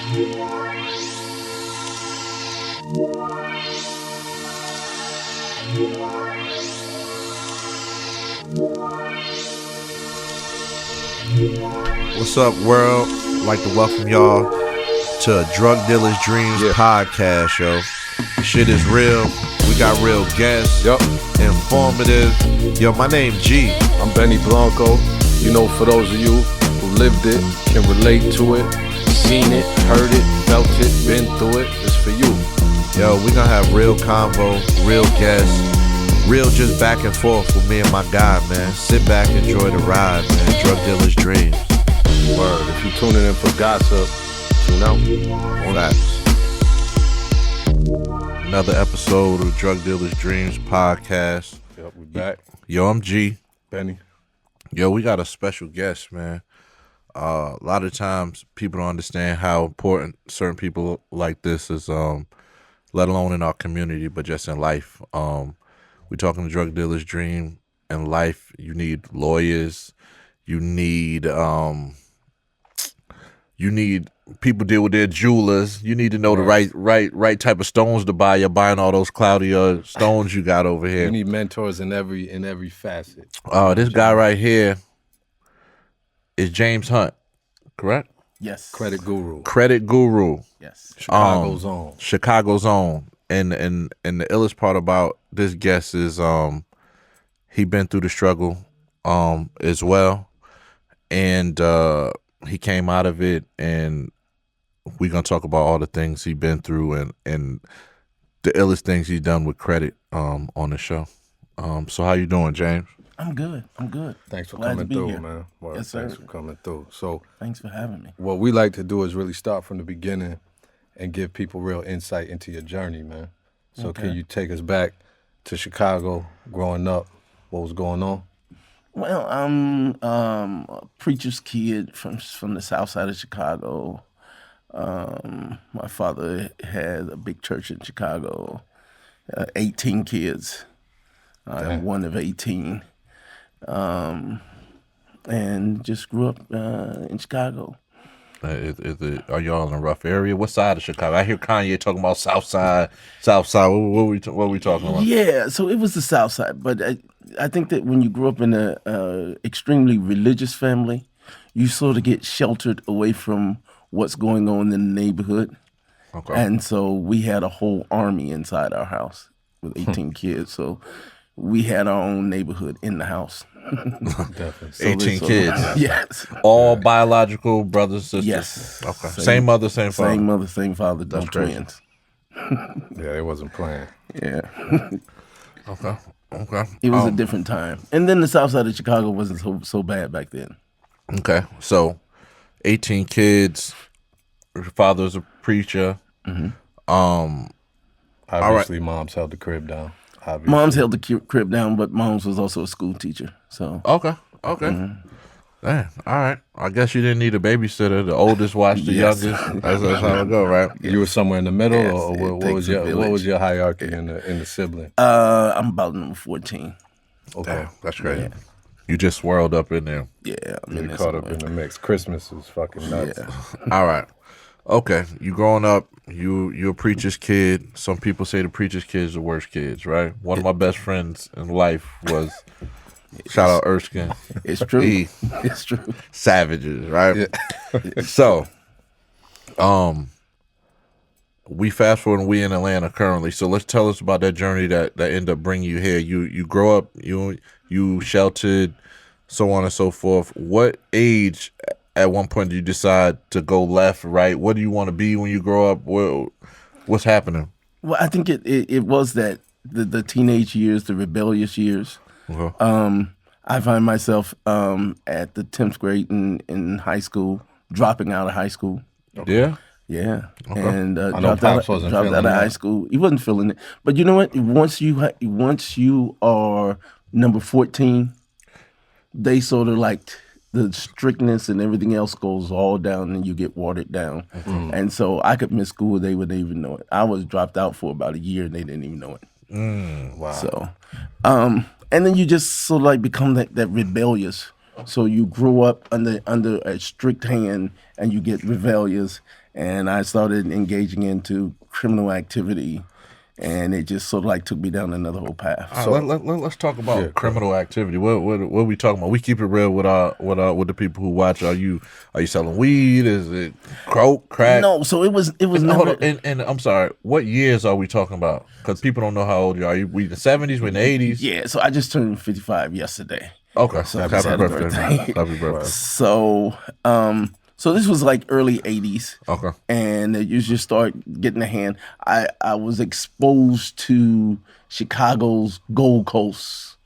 What's up, world? I'd like to welcome y'all to a Drug Dealer's Dreams podcast, yo. Shit is real. We got real guests. Yup. Informative. Yo, my name G. I'm Benny Blanco. You know, for those of you who lived it, can relate to it, seen it, heard it, felt it, been through it, it's for you. Yo, we gonna have real convo, real guests, real just back and forth with me and my guy, man. Sit back, enjoy the ride, man. Drug Dealer's Dreams. Word. If you tuning in for gossip, tune out. Facts. Another episode of Drug Dealer's Dreams podcast. Yep, we back. Yo, I'm G. Benny. Yo, we got a special guest, man. A lot of times people don't understand how important certain people like this is, let alone in our community, but just in life. We talking to Drug Dealer's Dream. In life, you need lawyers. You need people deal with their jewelers. You need to know the right type of stones to buy. You're buying all those cloudy stones you got over here. You need mentors in every facet. This guy right here is James Hunt, correct? Yes. Credit guru. Credit guru. Yes. Chicago's own. Chicago's own. And the illest part about this guest is he been through the struggle as well. And he came out of it, and we're gonna talk about all the things he's been through and the illest things he's done with credit on the show. So how you doing, James? I'm good. Thanks for Glad coming to be through, here. man. Well, Yes, sir. thanks for coming through. So Thanks for having me. what we like to do is really start from the beginning and give people real insight into your journey, man. So Okay. Can you take us back to Chicago, growing up? What was going on? Well, I'm a preacher's kid from the south side of Chicago. My father had a big church in Chicago, 18 kids. I'm one of 18. And just grew up in Chicago. Are y'all in a rough area? What side of Chicago? I hear Kanye talking about South Side. What are we talking about? Yeah, so it was the south side. But I think that when you grew up in a extremely religious family, you sort of get sheltered away from what's going on in the neighborhood. Okay. And so we had a whole army inside our house with 18 kids. So we had our own neighborhood in the house. Definitely. So 18 kids. Yes. All biological brothers, sisters? Yes. Okay. Same mother, same father? Same mother, same father, no crazy. twins. Yeah, they wasn't playing. Yeah. Okay. It was a different time. And then the south side of Chicago wasn't so bad back then. Okay. So 18 kids, your father's a preacher. Mm-hmm. Obviously, moms held the crib down. Obviously. Mom's held the crib down, but Mom's was also a school teacher. So Okay. Damn. All right. I guess you didn't need a babysitter. The oldest watched the Yes. youngest. That's how it go, right? You were somewhere in the middle, Yes, or it what takes was a your village. hierarchy in the sibling? I'm about number 14. Okay, Damn, that's crazy. You just swirled up in there. Yeah, I'm in you there caught up somewhere. in the mix. Christmas is fucking nuts. Yeah. All right. Okay. You growing up, you're a preacher's kid. Some people say the preacher's kids are the worst kids, right? One of my best friends in life was, shout out Erskine. It's true. E. It's true. Savages, right? Yeah. So, we fast forward and we in Atlanta currently. So let's tell us about that journey that ended up bringing you here. You grow up, you sheltered, so on and so forth. What age, at one point, did you decide to go left, right? What do you want to be when you grow up? What's happening? Well, I think it was that the teenage years, the rebellious years. Uh-huh. I find myself at the 10th grade in high school, dropping out of high school. Yeah? Yeah, Okay. and I know dropped Pops out wasn't of feeling high that. school. He wasn't feeling it, but you know what? Once you are number 14, they sort of like the strictness and everything else goes all down, and you get watered down. Mm-hmm. And so I could miss school; they wouldn't even know it. I was dropped out for about a year, and they didn't even know it. Wow. So, and then you just sort of like become that rebellious. So you grow up under a strict hand, and you get rebellious, and I started engaging into criminal activity, and it just sort of like took me down another whole path. So let's talk about criminal activity. What are we talking about? We keep it real with the people who watch. Are you selling weed? Is it coke, crack? No, so it was never. Hold on, and I'm sorry. What years are we talking about? Because people don't know how old you are. We in the 70s? We in the 80s? Yeah, so I just turned 55 yesterday. Okay, So happy birthday, man. Happy birthday. So this was like early 80s. Okay. And you just start getting a hand. I was exposed to Chicago's Gold Coast,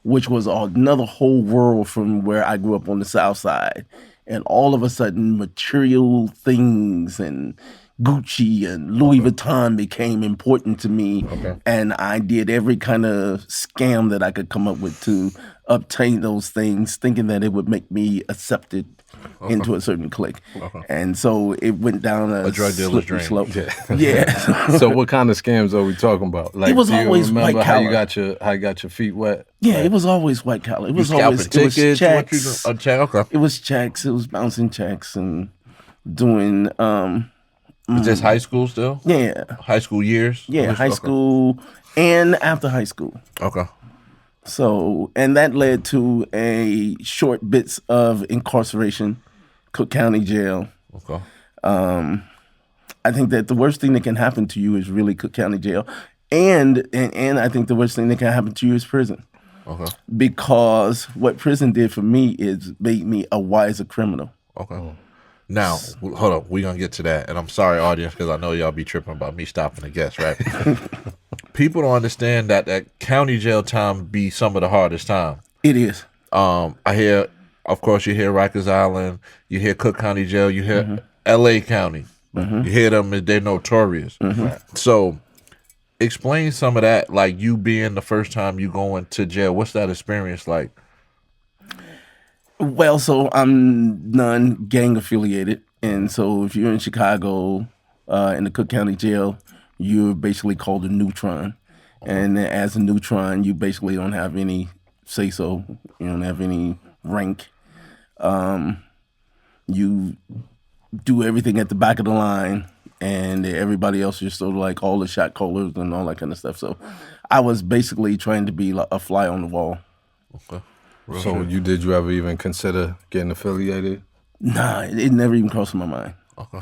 which was another whole world from where I grew up on the South Side. And all of a sudden, material things and Gucci and Louis Vuitton became important to me. Okay. And I did every kind of scam that I could come up with to obtain those things, thinking that it would make me accepted into a certain clique. And so it went down a drug dealer's dream. slope. Yeah. So what kind of scams are we talking about? Like, It was do you always remember white how you collar. got your feet wet? Yeah, it was always white collar. It was Scalping always tickets. it was What you checks. do? A check. Okay. It was checks. It was bouncing checks and doing Is this high school still? yeah. High school years? Yeah, high Okay. school and after high school. Okay. So, and that led to a short bits of incarceration, Cook County Jail. Okay. I think that the worst thing that can happen to you is really Cook County Jail. And I think the worst thing that can happen to you is prison. Okay. Because what prison did for me is made me a wiser criminal. Okay. Now, hold up. We're going to get to that. And I'm sorry, audience, because I know y'all be tripping about me stopping the guests, right? People don't understand that county jail time be some of the hardest time. It is. I hear, of course, you hear Rikers Island, you hear Cook County Jail, you hear L.A. County. You hear them, they're notorious. So explain some of that, like you being the first time you going to jail. What's that experience like? Well, so I'm non-gang affiliated. And so if you're in Chicago, in the Cook County Jail, you're basically called a neutron. And as a neutron, you basically don't have any say-so. You don't have any rank. You do everything at the back of the line, and everybody else is sort of like all the shot callers and all that kind of stuff. So I was basically trying to be like a fly on the wall. Okay. So did you ever even consider getting affiliated? Nah, it never even crossed my mind. Okay.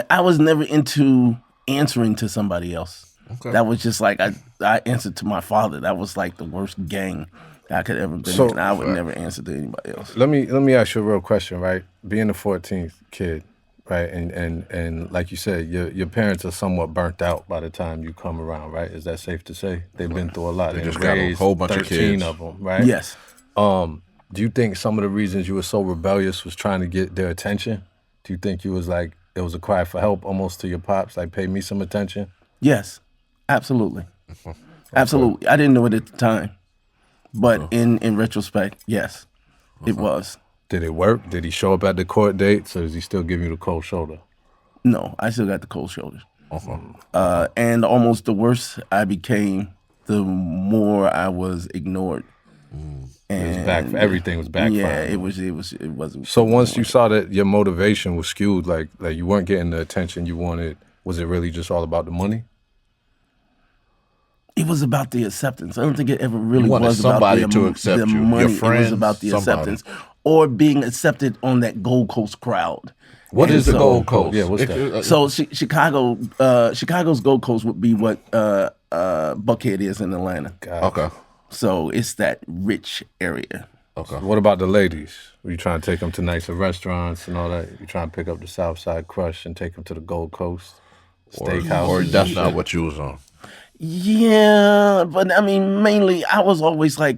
I was never into answering to somebody else. Okay. That was just like I answered to my father. That was like the worst gang I could ever been So- in. I would never answer to anybody else. Let me ask you a real question, right? Being the 14th kid, right, and like you said, your parents are somewhat burnt out by the time you come around, right? Is that safe to say? They've been through a lot. They and just got a raised whole bunch of 13 kids. of them, right? Yes. Do you think some of the reasons you were so rebellious was trying to get their attention? Do you think you was like, it was a cry for help almost to your pops, like pay me some attention? Yes. Absolutely. Absolutely. I didn't know it at the time. But in retrospect, yes, it was. Did it work? Did he show up at the court dates, or does he still give you the cold shoulder? No, I still got the cold shoulders. Okay. And almost the worse I became, the more I was ignored. And Everything was backfiring. yeah, it wasn't. So once you saw that your motivation was skewed, like you weren't getting the attention you wanted, was it really just all about the money? It was about the acceptance. I don't think it ever really You wanted was about somebody the, to accept the you. Your money. It friends, was about the somebody. acceptance or being accepted on that Gold Coast crowd. What And is the so- Gold Coast? Yeah, what's that? So Chicago's Gold Coast would be what Buckhead is in Atlanta. Okay. So it's that rich area. Okay. What about the ladies? Were you trying to take them to nicer restaurants and all that? You trying to pick up the South Side Crush and take them to the Gold Coast steakhouse? Or that's not what you was on. Yeah, but I mean, mainly I was always like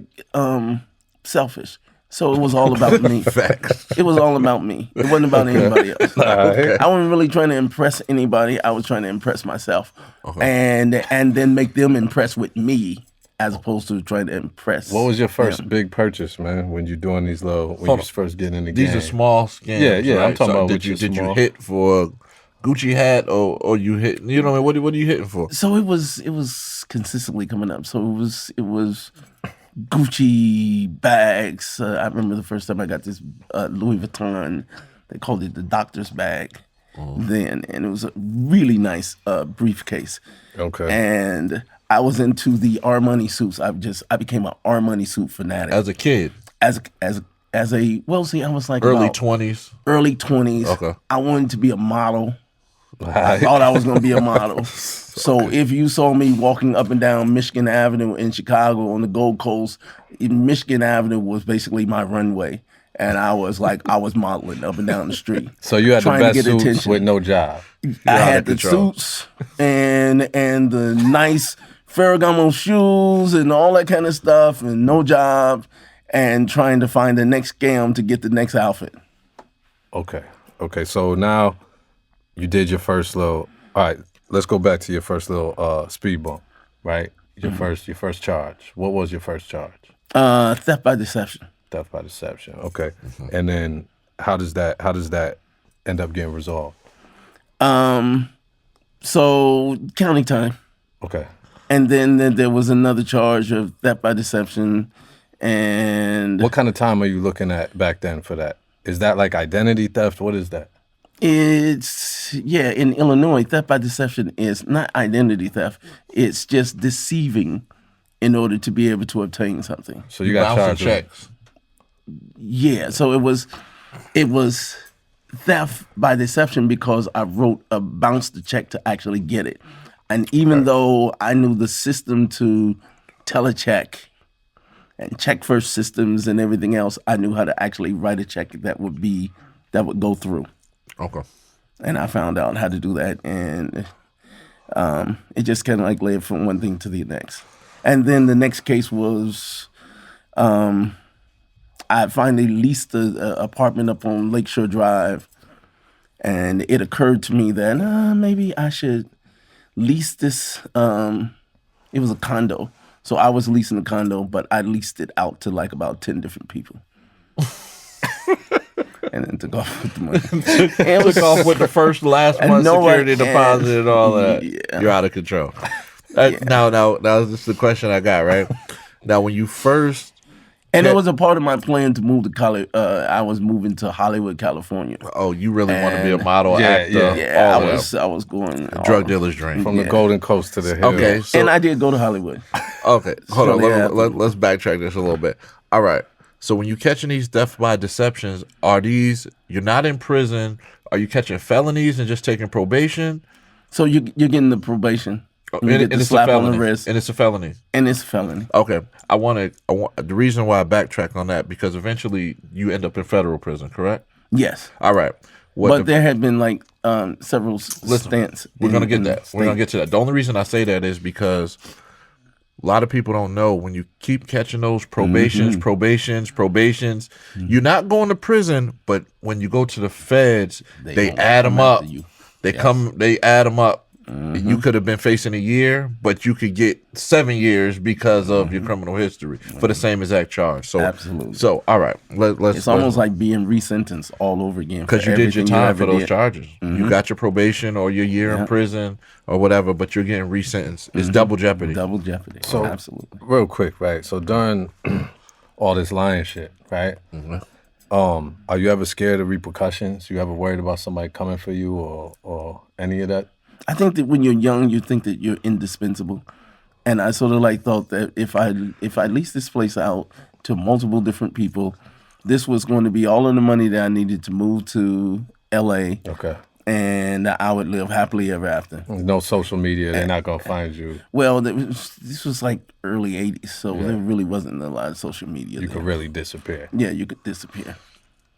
selfish. So it was all about me. Facts. It was all about me. It wasn't about anybody else. Okay. I wasn't really trying to impress anybody. I was trying to impress myself, and then make them impressed with me, as opposed to trying to impress. What was your first them. big purchase, man, when you doing these when Hold you on. first getting in the These game? are small scams. Yeah, right? I'm talking about did what you you did you small. hit for a Gucci hat or you hit? You know what are you hitting for? So it was consistently coming up. So it was Gucci bags. I remember the first time I got this Louis Vuitton. They called it the doctor's bag. then, and it was a really nice briefcase. Okay. And I was into the Armani suits. I became an Armani suit fanatic As a kid, as a well. See, I was like early about 20s. early 20s. Okay. I wanted to be a model. I thought I was going to be a model. So if you saw me walking up and down Michigan Avenue in Chicago on the Gold Coast, Michigan Avenue was basically my runway. And I was modeling up and down the street. So you had the trying to best get suits attention. with no job. I out had of the control. suits and the nice Ferragamo shoes and all that kind of stuff and no job and trying to find the next scam to get the next outfit. Okay. Okay. So now you did your first little. All right. Let's go back to your first little speed bump. Right. Your first charge. What was your first charge? Theft by deception. Theft by deception. Okay. And then how does that end up getting resolved? So county time. Okay. And then there was another charge of theft by deception. And What kind of time are you looking at back then for that? Is that like identity theft? What is that? it's, in Illinois, theft by deception is not identity theft. It's just deceiving in order to be able to obtain something. So you got Bouncing charged with checks. Yeah, so it was theft by deception because I bounced the check to actually get it. And even though I knew the system to telecheck and check first systems and everything else, I knew how to actually write a check that would go through. Okay. And I found out how to do that, and it just kind of like led from one thing to the next. And then the next case was I finally leased an apartment up on Lakeshore Drive, and it occurred to me that maybe I should lease this. It was a condo, so I was leasing a condo, but I leased it out to like about 10 different people. And then took off with the money. And took off with the first last month security deposit and all that. Yeah. You're out of control. Now, this is the question I got, right? Now, when you first... And it was a part of my plan to move to college. I was moving to Hollywood, California. Oh, you really want to be a model, actor? Yeah, all that. I was going Drug dealer's dream. from the Golden Coast to the hill. Okay, so, and I did go to Hollywood. okay, hold on. Shortly Let's backtrack this a little bit. All right. So when you catching these theft by deceptions, you're not in prison? Are you catching felonies and just taking probation? So you're getting the probation. And You get the it's a slap on felony. the wrist, And it's a felony. and it's a felony. Okay. I want the reason why I backtrack on that, because eventually you end up in federal prison, correct? Yes, All right. but there had been like several stints. We're gonna get in that. the We're gonna state. get to that. The only reason I say that is because a lot of people don't know, when you keep catching those probations, you're not going to prison, but when you go to the feds, they gonna add them come up. after you. They add them up. You could have been facing a year, but you could get 7 years because of your criminal history for the same exact charge. So, Absolutely. So, all right, let's. It's almost like being resentenced all over again. because for you did your everything you time ever for those did. charges. You got your probation or your year in prison or whatever, but you're getting resentenced. It's double jeopardy. Double jeopardy. So Absolutely. real quick, right? So during all this lying shit, right? Are you ever scared of repercussions? You ever worried about somebody coming for you or any of that? I think that when you're young, you think that you're indispensable, and I sort of like thought that if I lease this place out to multiple different people, this was going to be all of the money that I needed to move to L.A. Okay. and I would live happily ever after. No social media. They're not gonna find you. Well, this was like early '80s, so there really wasn't a lot of social media. You there. could really disappear. Yeah, you could disappear.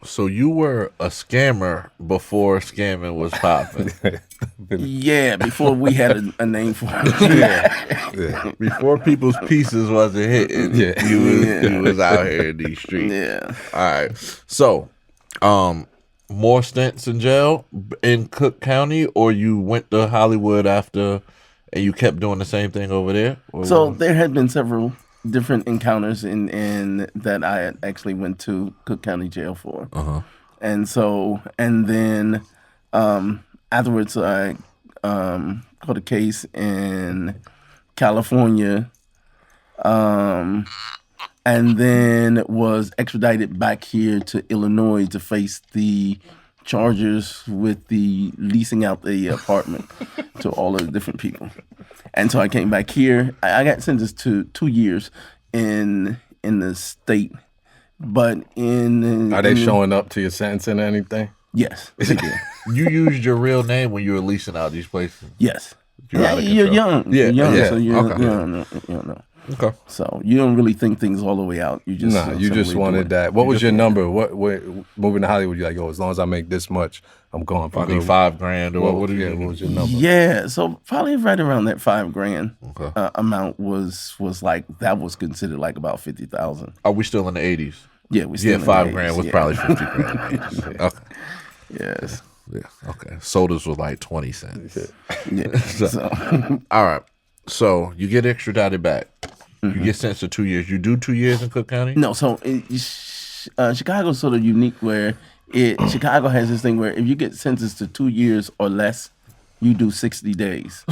So you were a scammer before scamming was popping. Yeah, before we had a name for it. Yeah. Before people's pieces wasn't hitting, Yeah. you was out here in these streets. Yeah. All right. So, more stints in jail in Cook County, or you went to Hollywood after and you kept doing the same thing over there? Or So there had been several different encounters in that I had actually went to Cook County Jail for. And so, and then afterwards I caught a case in California, and then was extradited back here to Illinois to face the charges with the leasing out the apartment to all of the different people. And so I came back here. I got sentenced to 2 years in the state, but Are they showing up to your sentencing or anything? Yes, they did. You used your real name when you were leasing out these places. Yes. You're out of You're control. young. Yeah, You're young, yeah. so you Okay. don't know. Okay. So you don't really think things all the way out. You just Nah, you just simply do wanted it. that. What was your number? What moving to Hollywood? You like, yo, as long as I make this much, I'm going. I need $5,000 or what? What was your number? Yeah, so probably right around that $5,000 Okay. amount was like that was considered like about 50,000. Are we still in the 80s? Yeah, we still Yeah, in the $5,000 80s, was yeah. probably $50,000. Okay. Yes. Yeah. Okay. Sodas was like 20 cents. Yeah. So All right. So you get extradited back. You get sentenced to 2 years. You do 2 years in Cook County? no, so Chicago's sort of unique where Chicago has this thing where if you get sentenced to 2 years or less, you do 60 days.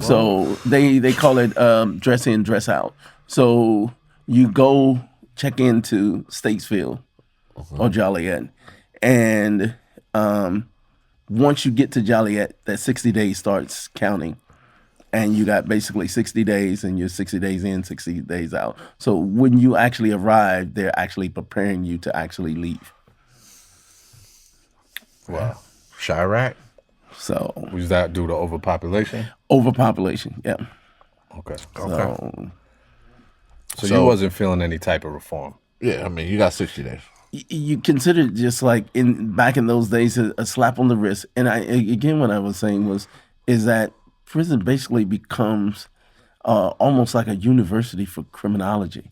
So they call it dress in, dress out. So you go check into Statesville or Joliet, and once you get to Joliet, that 60 days starts counting. And you got basically 60 days, and you're 60 days in, 60 days out. So when you actually arrive, they're actually preparing you to actually leave. Wow. Chirac? So Was that due to overpopulation? overpopulation, yeah. Okay. So So you wasn't feeling any type of reform. Yeah, I mean, you got 60 days. you consider it just like back in those days a slap on the wrist. And again, what I was saying is that prison basically becomes almost like a university for criminology.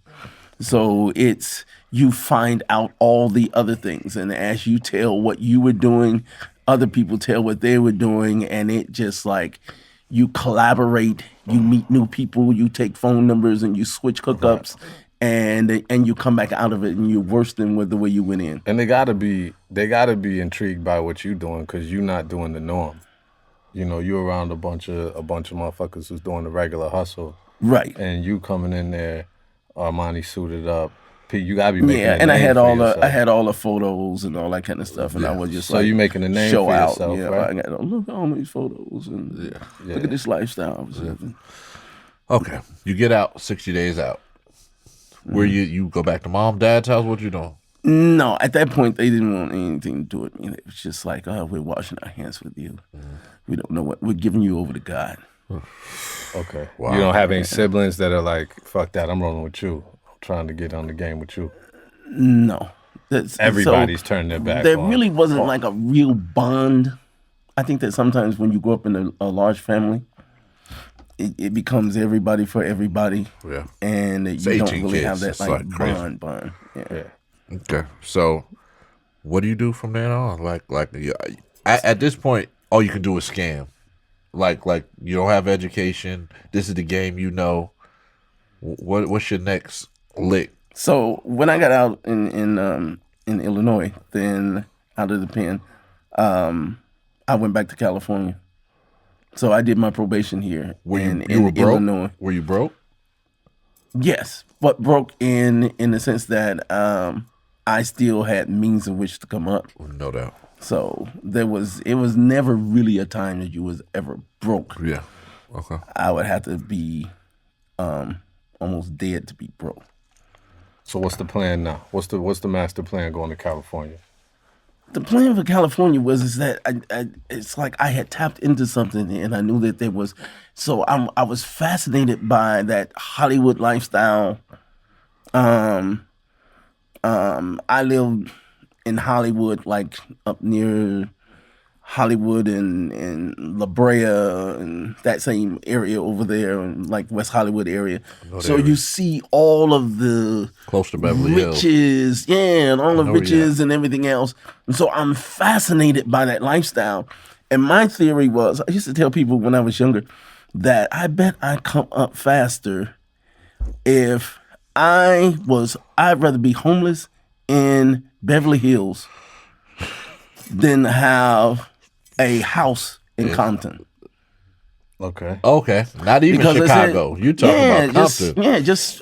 So it's you find out all the other things, and as you tell what you were doing, other people tell what they were doing, and it just like you collaborate, you meet new people, you take phone numbers, and you switch hookups, and you come back out of it, and you're worse than the way you went in. And they gotta be intrigued by what you're doing because you're not doing the norm. You know, you're around a bunch of motherfuckers who's doing the regular hustle, Right. and you coming in there, Armani suited up. You gotta be making Yeah, a and I name had for all yourself. the photos and all that kind of stuff, and I was just So like, you making a name show for out. yourself, Yeah, right? I got look at all these photos and look at this lifestyle. I was living. Okay. You get out, 60 days out. Where you go back to mom, dad's house? What you doing? No, at that point they didn't want anything to do with me. It was just like, oh, we're washing our hands with you. We don't know what we're giving you over to God. Okay. Wow. You don't have any siblings that are like, fuck that, I'm rolling with you. I'm trying to get on the game with you. No, Everybody's turning their back There on- really wasn't like a real bond. I think that sometimes when you grow up in a large family, it becomes everybody for everybody. Yeah. And you don't 18 really kids. have that It's like like crazy. bond. Yeah. Yeah. Okay. So what do you do from then on? At this point, all you can do is scam. Like you don't have education. This is the game you know. What's your next lick? So when I got out in Illinois, then out of the pen, I went back to California. So I did my probation here in broke? Illinois. Were you broke? Yes, but broke in the sense that I still had means in which to come up. No doubt. So it was never really a time that you was ever broke. Yeah. Okay. I would have to be almost dead to be broke. So what's the plan now? What's the master plan going to California? The plan for California is that it's like I had tapped into something, and I knew that there was. So I was fascinated by that Hollywood lifestyle. I lived in Hollywood, like up near Hollywood and La Brea and that same area over there, and like West Hollywood area. So you see all of the Close to Beverly Hills. riches, yeah, and all the know, riches and everything else. And so I'm fascinated by that lifestyle. And my theory was, I used to tell people when I was younger that I bet I'd come up faster if I'd rather be homeless in Beverly Hills than have a house in Compton. Okay. Okay. Not even Because I said- Chicago. You talking about Compton.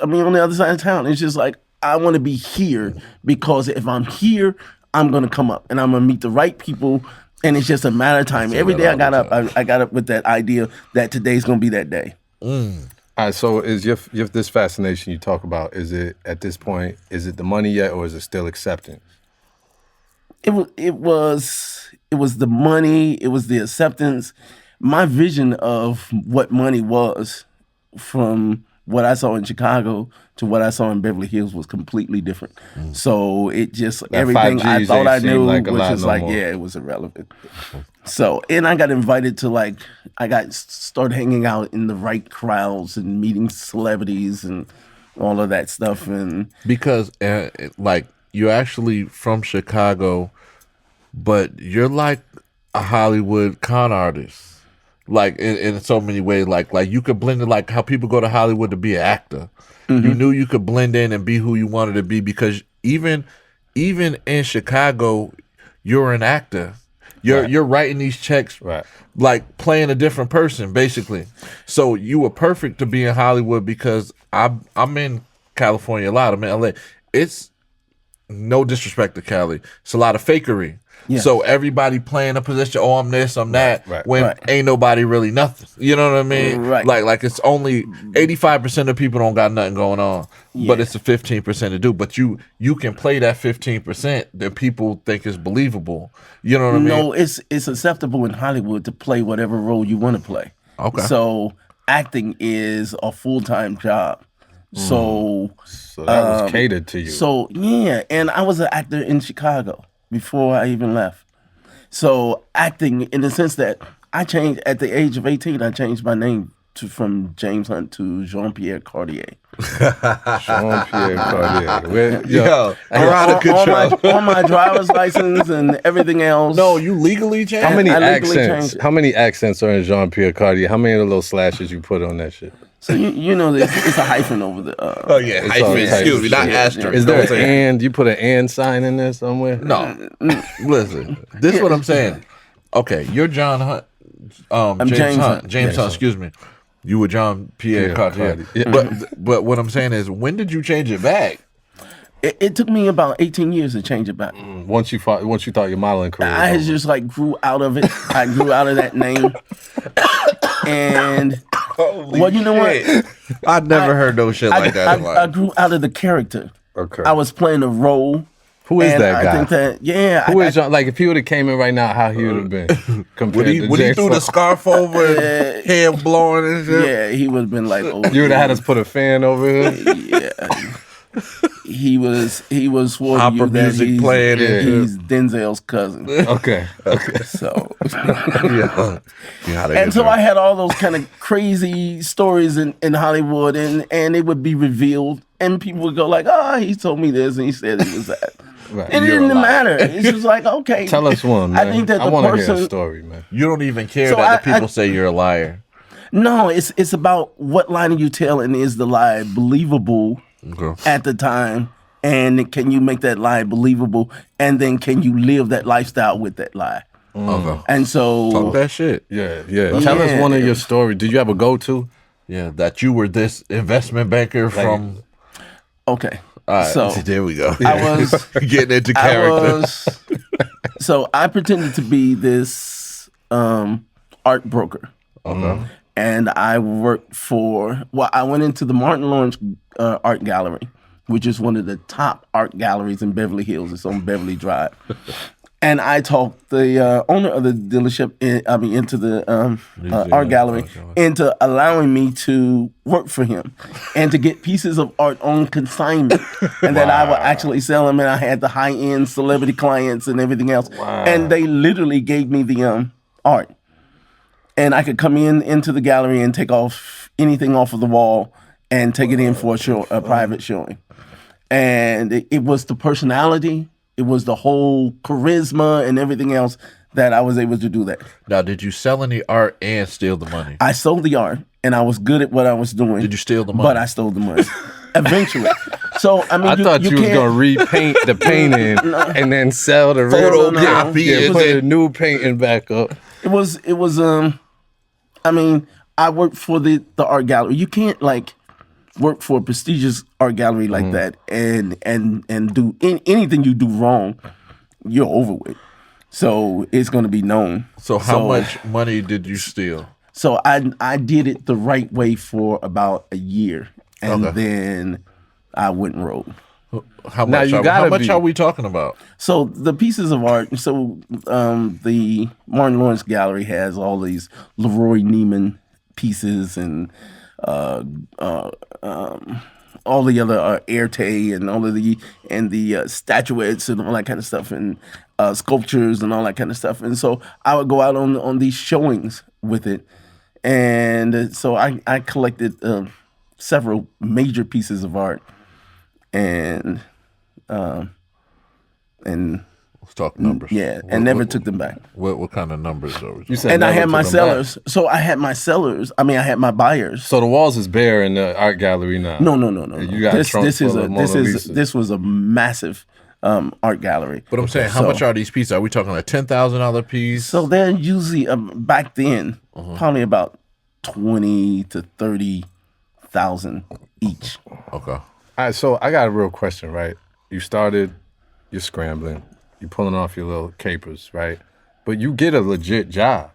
I mean, on the other side of town. It's just like, I want to be here because if I'm here, I'm gonna come up and I'm gonna meet the right people, and it's just a matter of time. Every day I got up, I got up with that idea that today's gonna be that day. All right, so is your this fascination you talk about, is it at this point, is it the money yet, or is it still acceptance? It was the money, it was the acceptance. My vision of what money was from what I saw in Chicago to what I saw in Beverly Hills was completely different. So it just, That everything 5Gs I thought ain't I seem knew like a was lot just no like, more. yeah, it was irrelevant. So, and I got invited to started hanging out in the right crowds and meeting celebrities and all of that stuff. And Because like you're actually from Chicago, but you're like a Hollywood con artist. Like in so many ways, like you could blend it, like how people go to Hollywood to be an actor. You knew you could blend in and be who you wanted to be, because even in Chicago, you're an actor. You're writing these checks, Right. like playing a different person, basically. So you were perfect to be in Hollywood, because I'm in California a lot. I'm in LA. It's no disrespect to Cali. It's a lot of fakery. Yeah. So everybody playing a position. Oh, I'm this, I'm that. right, when right. ain't nobody really nothing. You know what I mean? Right. Like it's only 85% of people don't got nothing going on, but it's the 15% that do. But you can play that 15% that people think is believable. You know what I mean? no, it's acceptable in Hollywood to play whatever role you want to play. Okay. So acting is a full-time job. So So that was catered to you. So yeah, and I was an actor in Chicago before I even left. So acting, in the sense that I changed at the age of 18, I changed my name from James Hunt to Jean-Pierre Cartier. Jean-Pierre Cartier. Yo, you're out of control. On my driver's license and everything else. No, you legally changed. How many I legally changed accents? it. How many accents are in Jean-Pierre Cartier? How many of the little slashes you put on that shit? So you know this, it's a hyphen over the. Oh yeah, It's all hyphen. types Excuse of me, not shit. asterisk. Is there Don't an say and? You put an and sign in there somewhere? No, listen. This is what I'm saying. Okay, you're John Hunt. I'm James Hunt. Hunt. James Hunt. Excuse me. You were John Pierre Cartier. Yeah. But what I'm saying is, when did you change it back? It took me about 18 years to change it back. Once you thought your modeling career I was over. just grew out of it. I grew out of that name. And well, you know what? I've never heard no shit like that in I life. grew out of the character. Okay. I was playing a role. Who is and that guy? I think that, yeah. Who is John? Like, if he would have came in right now, how he would have been compared When he to when he James threw the Hunt? scarf over, and hair blowing and shit. Yeah, he would have been like, oh, You would have had us put a fan over here. yeah. He was swore to Opera you that music he's, playing and he's Denzel's cousin. Okay. So Yeah. and so I had all those kind of crazy stories in Hollywood, and it would be revealed, and people would go like, "Oh, he told me this, and he said it was that." Right. And it You're didn't a liar. matter. It's just like, okay, Tell us one, man. I think that I the want to hear a person. story, man. You don't even care So that the I- people say you're a liar. No, it's about what line are you telling, is the lie believable Okay. at the time, and can you make that lie believable, and then can you live that lifestyle with that lie? Okay. And so Talk that shit. Yeah. Tell us one of your stories. Did you have a go-to? Yeah, that you were this investment banker from. okay, All right, so there we go. I was. Getting into I character. so I pretended to be this art broker. Okay. And I worked I went into the Martin Lawrence Art Gallery, which is one of the top art galleries in Beverly Hills. It's on Beverly Drive. And I talked the owner of the dealership, into the art gallery, into allowing me to work for him and to get pieces of art on consignment. And then I would actually sell them, and I had the high-end celebrity clients and everything else. Wow. And they literally gave me the art. And I could come into the gallery and take off anything off of the wall and take it in for a private showing. And it was the personality, it was the whole charisma and everything else that I was able to do that. Now, did you sell any art and steal the money? I sold the art, and I was good at what I was doing. Did you steal the money? But I stole the money. Eventually. So, I mean, I thought you was can't- gonna repaint the painting and then sell the real Photocopy Yeah, and put then- a new painting back up. It was I mean, I worked for the art gallery. You can't work for a prestigious art gallery like that and do anything you do wrong you're over with. So it's going to be known. So how much money did you steal? So I did it the right way for about a year, and Okay. then I went and wrote. How Now, much? you How gotta much be- are we talking about? So the pieces of art. So the Martin Lawrence Gallery has all these Leroy Neiman pieces and all the other Erte and all of the statuettes and all that kind of stuff and sculptures and all that kind of stuff. And so I would go out on these showings with it, and so I collected several major pieces of art, and Let's talk numbers. yeah, and never took them back. What kind of numbers are we talking? You said And I never had my took 'em back. sellers. So I had my sellers. I mean, I had my buyers. So the walls is bare in the art gallery now. No. You got a trunk full of Mona Lisas. This was a massive art gallery. But I'm saying, how So- much are these pieces? Are we talking a $10,000 piece? So they're usually back then probably about 20 to 30,000 each. Okay. All right, so I got a real question, right? You started, you're scrambling, you're pulling off your little capers, right? But you get a legit job.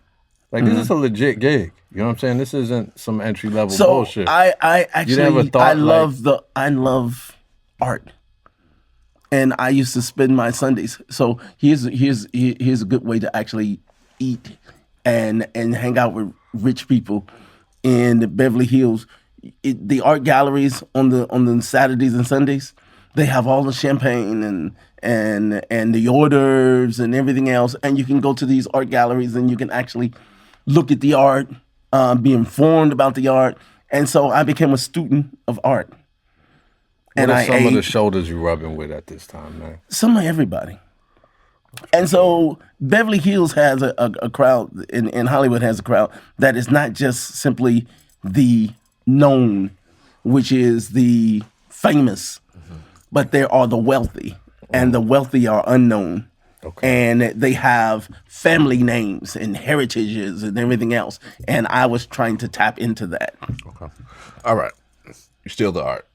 Like, this is a legit gig. You know what I'm saying? This isn't some entry level So bullshit. I never actually thought, I love art, and I used to spend my Sundays. So here's a good way to actually eat and hang out with rich people in the Beverly Hills. The art galleries on the Saturdays and Sundays, they have all the champagne and the hors d'oeuvres and everything else, and you can go to these art galleries and you can actually look at the art, be informed about the art, and so I became a student of art. What And are I some of the ate shoulders you rubbing with at this time, man? some of everybody. And so Beverly Hills has a crowd, and Hollywood has a crowd that is not just simply the known, which is the famous, but there are the wealthy, and the wealthy are unknown. Okay. And they have family names and heritages and everything else. And I was trying to tap into that. Okay. All right. You steal the art.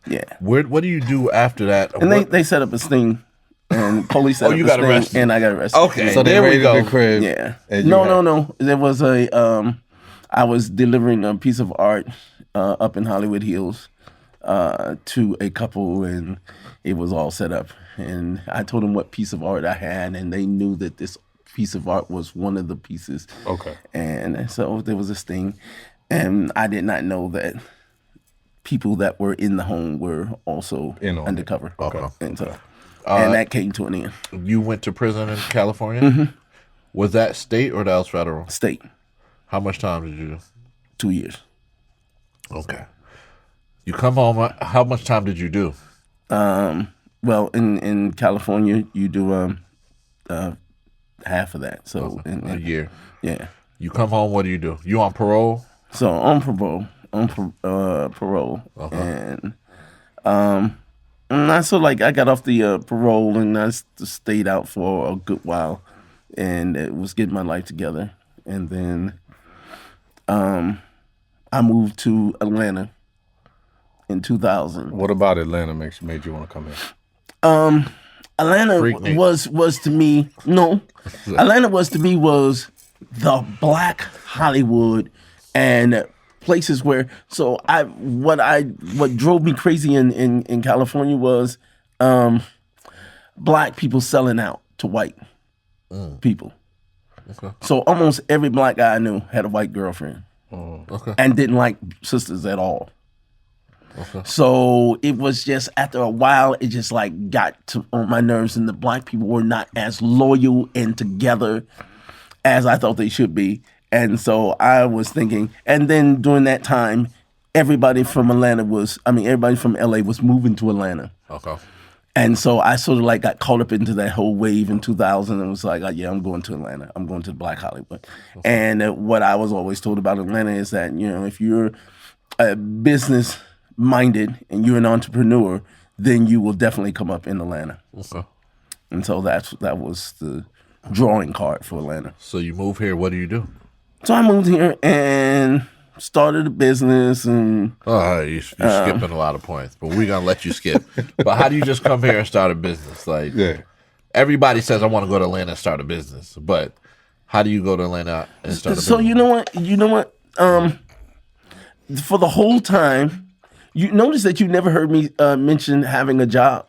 Yeah. What do you do after that? And they set up a sting, and police set up you a got sting, arrested. and I got arrested. Okay. So they there we raided go. the crib. Yeah. and you No. There was I was delivering a piece of art up in Hollywood Hills to a couple, and it was all set up. And I told them what piece of art I had, and they knew that this piece of art was one of the pieces. Okay. And so there was a sting, and I did not know that people that were in the home were also In on it. undercover. Okay. And so, and that came to an end. You went to prison in California? Was that state or that was federal? State, How much time did you do? 2 years. Okay. You come home. How much time did you do? Well, in California, you do half of that. So A year. yeah. You come home. What do? You on parole? So on parole, and I I got off the parole, and I stayed out for a good while, and it was getting my life together, and then I moved to Atlanta in 2000. What about Atlanta made you want to come here? Atlanta Freak me. was to me Atlanta was to me was the black Hollywood and places where what drove me crazy in California was black people selling out to white people. Okay. So almost every black guy I knew had a white girlfriend Okay. and didn't like sisters at all. Okay. So it was just after a while, it just like got on my nerves, and the black people were not as loyal and together as I thought they should be. And so I was thinking, and then during that time, everybody from LA was moving to Atlanta. Okay. And so I sort of like got caught up into that whole wave in 2000 and was like, yeah, I'm going to Atlanta. I'm going to Black Hollywood. And what I was always told about Atlanta is that, if you're a business minded and you're an entrepreneur, then you will definitely come up in Atlanta. Okay. And so that was the drawing card for Atlanta. So you move here. What do you do? So I moved here and started a business, and You're skipping a lot of points, but we're gonna let you skip. But how do you just come here and start a business? Like, Yeah. everybody says I want to go to Atlanta and start a business, but how do you go to Atlanta and start a business? So you know what? For the whole time, you notice that you never heard me mention having a job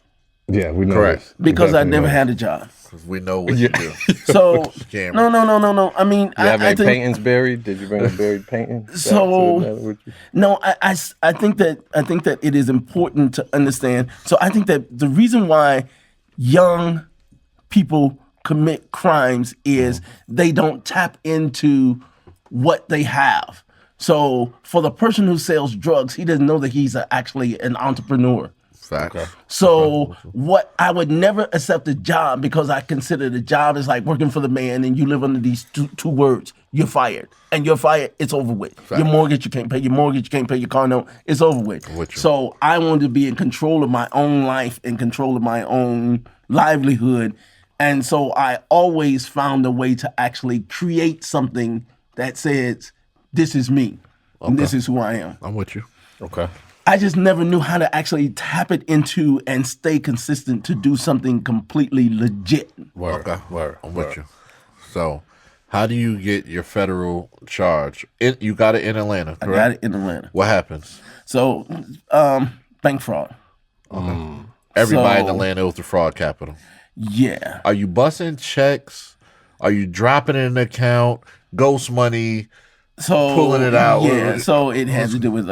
Yeah, we know. Correct. because I never had a job. We know what you do. So Camera. no. I mean, You have I any think paintings buried? Did you bring a buried painting? So- back to Atlanta with you? no. I think that it is important to understand. So I think that the reason why young people commit crimes is they don't tap into what they have. So for the person who sells drugs, he doesn't know that he's actually an entrepreneur. Facts. So what I would never accept a job because I consider the job is like working for the man and you live under these two words. You're fired. And you're fired, it's over with. Your mortgage, you can't pay your mortgage, you can't pay your car note, it's over with. So I wanted to be in control of my own life, in control of my own livelihood. And so I always found a way to actually create something that says, this is me. And this is who I am. I'm with you. Okay. I just never knew how to actually tap it into and stay consistent to do something completely legit. Word. Okay. Word. I'm with you. So, how do you get your federal charge? You got it in Atlanta, correct? I got it in Atlanta. What happens? So, bank fraud. Everybody in So- Atlanta is the fraud capital. Yeah. Are you busting checks? Are you dropping in an account? Ghost money? So Pulling it out. Yeah. So it has to do with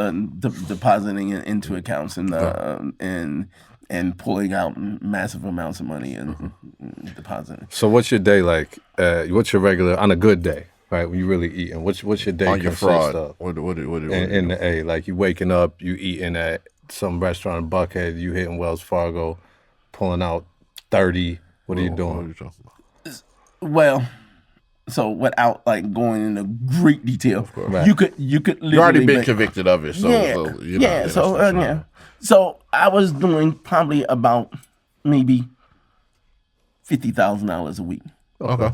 depositing it into accounts and pulling out massive amounts of money and depositing. So what's your day like? What's your regular on a good day, right? When you really eating, what's your day On your consist fraud. of? What In the A, like you waking up, you eating at some restaurant in Buckhead, you hitting Wells Fargo, pulling out 30. What are you doing? Well, so without like going into great detail, Right. you could literally You already been make- convicted of it, so yeah, you know, yeah. that's So for sure. yeah. So I was doing probably about maybe $50,000 a week. Okay.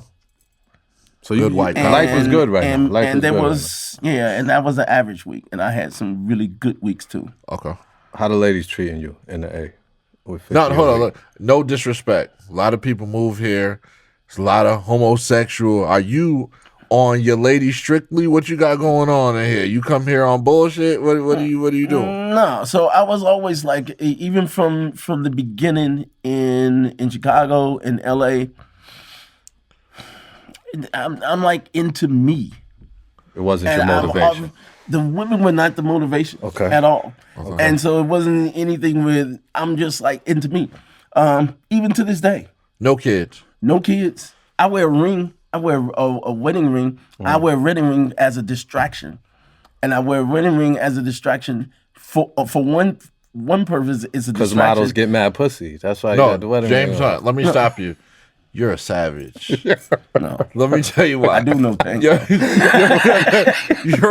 So Good white collar. life is good right and, now. Life and is there good right was and that was an average week, and I had some really good weeks too. Okay. now. How the ladies treating you in the A? With 50 No, a hold on. week? Look, no disrespect. A lot of people move here. There's a lot of homosexual. Are you on your lady strictly? What you got going on in here? You come here on bullshit? What are you doing? No, so I was always like, even from the beginning in Chicago and LA, I'm like into me. It wasn't your And motivation. the women were not the motivation at all. And so it wasn't anything with, I'm just like into me. Even to this day, No kids. no kids. I wear a ring. I wear a wedding ring. I wear a wedding ring as a distraction. And I wear a wedding ring as a distraction for one purpose. It's a Because distraction. models get mad pussy. That's why you No, got the wedding James ring on. Hunt. Let me stop you. You're a savage. No, Let me tell you why. I do know things. You're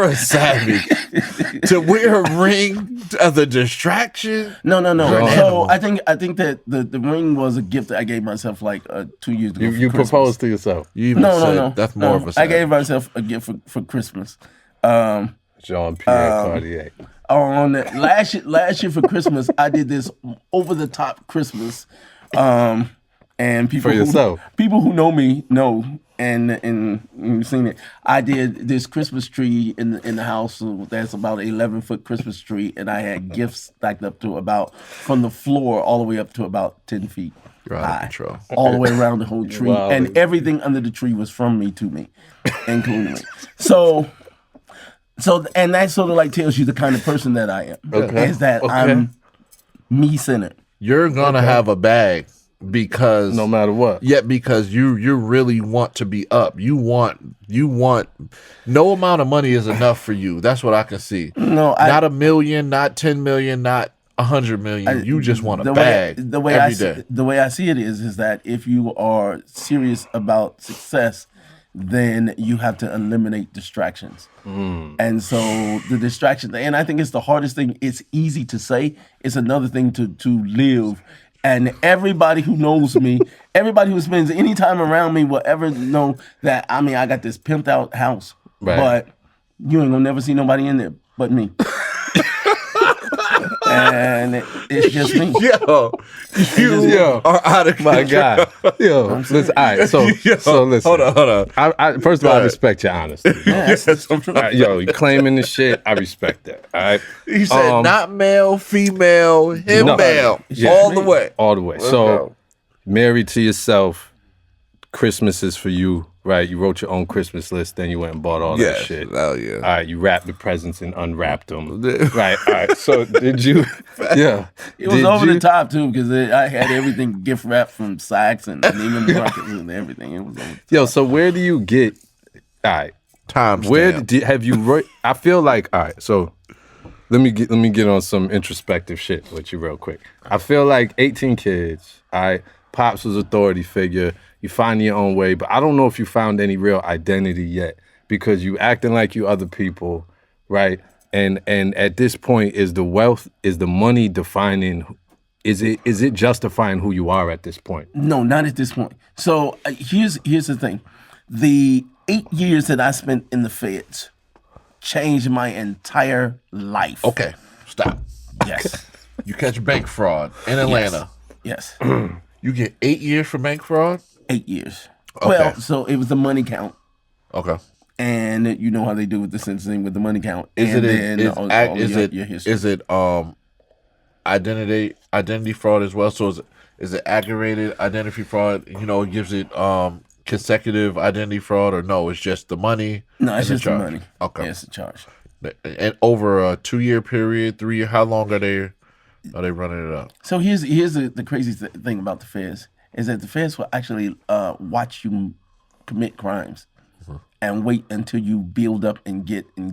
a savage. To wear a ring as a distraction? No. You're an So animal. I think that the ring was a gift that I gave myself like 2 years ago. You for Christmas. proposed to yourself. You even No, said no. that's more of a I savage. gave myself a gift for Christmas. Jean-Pierre Cartier. On last year for Christmas, I did this over the top Christmas. And people For yourself. people who know me know, and you've seen it. I did this Christmas tree in the house that's about an 11-foot Christmas tree, and I had gifts stacked up to about from the floor all the way up to about 10 feet You're out of high, control. all the way around the whole tree, Wow. and everything under the tree was from me to me, including me. So, and that sort of like tells you the kind of person that I am. Okay. Is that Okay. I'm me-centered. You're gonna have a bag because No matter what. because you really want to be up. You want no amount of money is enough for you. That's what I can see. No, Not $1 million, not 10 million, not 100 million. You just want a bag The way every day. the way I see it is that if you are serious about success, then you have to eliminate distractions. And so the distraction, and I think it's the hardest thing. It's easy to say. It's another thing to live. And everybody who knows me, everybody who spends any time around me will ever know that, I mean, I got this pimped out house, Right. but you ain't gonna never see nobody in there but me. and it's just me. Yo, you are out of My control. God. Yo, listen, all right, so listen. Hold on. First of all, I respect your honesty. Yes, it's true. Yo, you claiming the shit, I respect that. All right. He said not male, female, him No. male, Yeah. all the way. All the way. Let's So, go. married to yourself, Christmas is for you, right? You wrote your own Christmas list, then you went and bought all that Yes, shit. hell yeah. All right, you wrapped the presents and unwrapped them. Right, all right. So, did you, yeah. It was over the top too because I had everything gift wrapped from Saks and Neiman Marcus and everything. It was over the top. Yo, so where do you get, all right, have you, I feel like, all right, so let me get on some introspective shit with you real quick. I feel like 18 kids, all right, Pops was authority figure, you find your own way, but I don't know if you found any real identity yet because you acting like you other people, right? And at this point, is the money defining, is it justifying who you are at this point? No, not at this point. So here's the thing: the 8 years that I spent in the feds changed my entire life. Okay, stop. Yes. You catch bank fraud in Atlanta. Yes. You get 8 years for bank fraud? 8 years. Okay. Well, so it was the money count. Okay. And you know how they do with the sentencing with the money count. Is and it your history. is it identity fraud as well? So is it aggravated identity fraud? You know, it gives it consecutive identity fraud, or no? It's just the money. No, it's and just the charge? money. Okay. Yeah, it's a charge. And over a 2-year period, 3 year, how long are they running it up? So here's the crazy thing about the feds is that the feds will actually watch you commit crimes and wait until you build up and get, and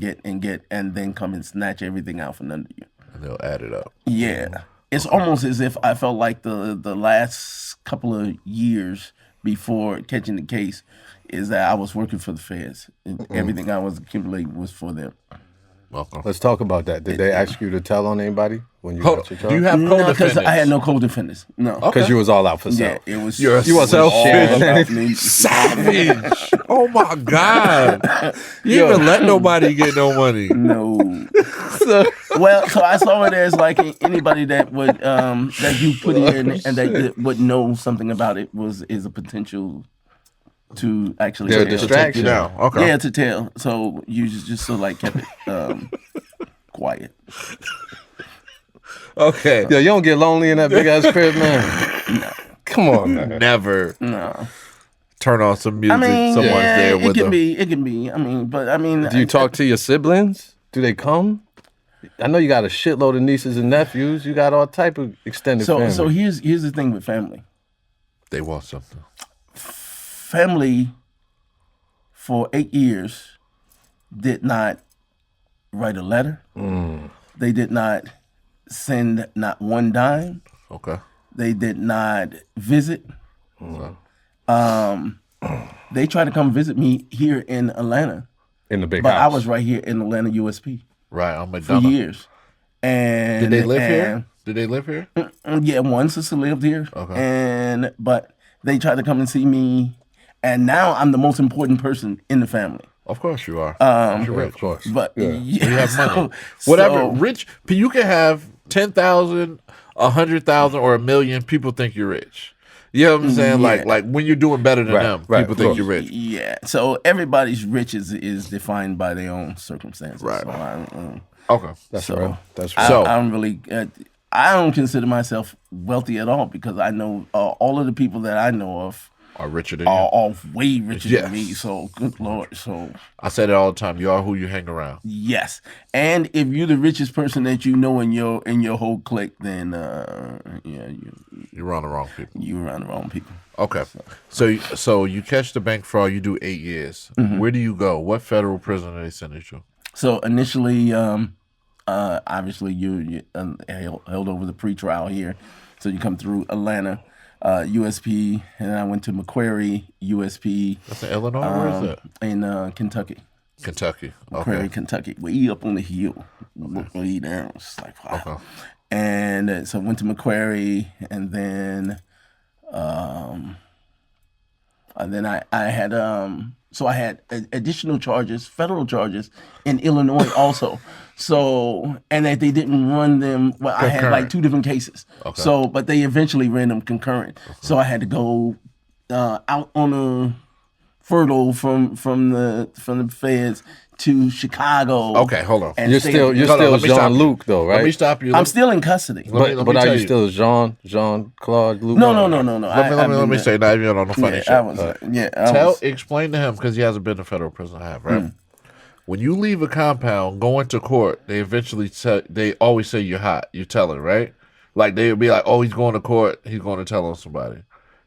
then come and snatch everything out from under you. And they'll add it up. Yeah. It's almost as if I felt like the last couple of years before catching the case is that I was working for the feds. And everything I was accumulating was for them. Okay. Let's talk about that. Did they ask you to tell on anybody when you got your charge? Do you have No, because co-defendants? I had no co-defendants. No. Because you was all out for Yeah, self. it was. You're a it was all selfish about me. savage. Oh my God. You even let nobody get no money. No. Well, so I saw it as like anybody that would that you put in and that would know something about it is a potential to actually They're a tell. distraction. Now. Okay. Yeah, to tell. So you just so like kept it quiet. Okay. Yo, you don't get lonely in that big ass crib, man. No. Come on, man. Never No. turn on some music. I mean, Someone's yeah, there it with can them. be. It can be. I mean, but I mean, Do you talk to your siblings? Do they come? I know you got a shitload of nieces and nephews. You got all type of extended family. So here's the thing with family. They want something. Family for 8 years did not write a letter. They did not send not one dime. Okay. They did not visit. They tried to come visit me here in Atlanta, in the big but house. I was right here in Atlanta, USP, Right. I'm for McDonough. years. And Did they live here? Did they live here? Yeah, one sister lived here. Okay. But they tried to come and see me, and now I'm the most important person in the family. Of course you are. You're Yeah, rich. of course. But yeah, You have money. so- Whatever. so- Rich. You can have 10,000, 100,000, or 1,000,000. People think you're rich. You know what I'm saying? Yeah. Like when you're doing better than Right, them, right, people of think course. you're rich. Yeah. So everybody's riches is defined by their own circumstances. Right. So Okay. That's so real. That's I, real. So- I don't really. I don't consider myself wealthy at all because I know all of the people that I know of Are richer than you. are all way richer Yes. than me. So good lord. So I said it all the time. You are who you hang around. yes, and if you're the richest person that you know in your whole clique, then yeah, You're around the wrong people. you around the wrong people. Okay. So you catch the bank fraud. You do 8 years. Where do you go? What federal prison are they sending you to? So initially, obviously you held over the pretrial here, so you come through Atlanta, USP, and I went to Macquarie, USP, That's in Illinois. Where is that? in Kentucky, Kentucky. Macquarie, Okay. Kentucky, way up on the hill, way down. It's like wow. Okay. And so I went to Macquarie, and then I had so I had additional charges, federal charges in Illinois also. So, and that they didn't run them. Well, I had like 2 different cases. Okay. So, but they eventually ran them concurrent. So I had to go out on a furlough from the feds to Chicago. Okay, hold on. You're still Jean-Luc though, right? Let me stop you. I'm still in custody. Let me But are tell you still Jean-Claude Luc? No. Let me say that. You're on the funny shit. Explain to him, because he hasn't been in federal prison. I have, right? When you leave a compound, going to court, they always say you're hot. You're telling, right? Like they'll be like, oh, he's going to court. He's going to tell on somebody.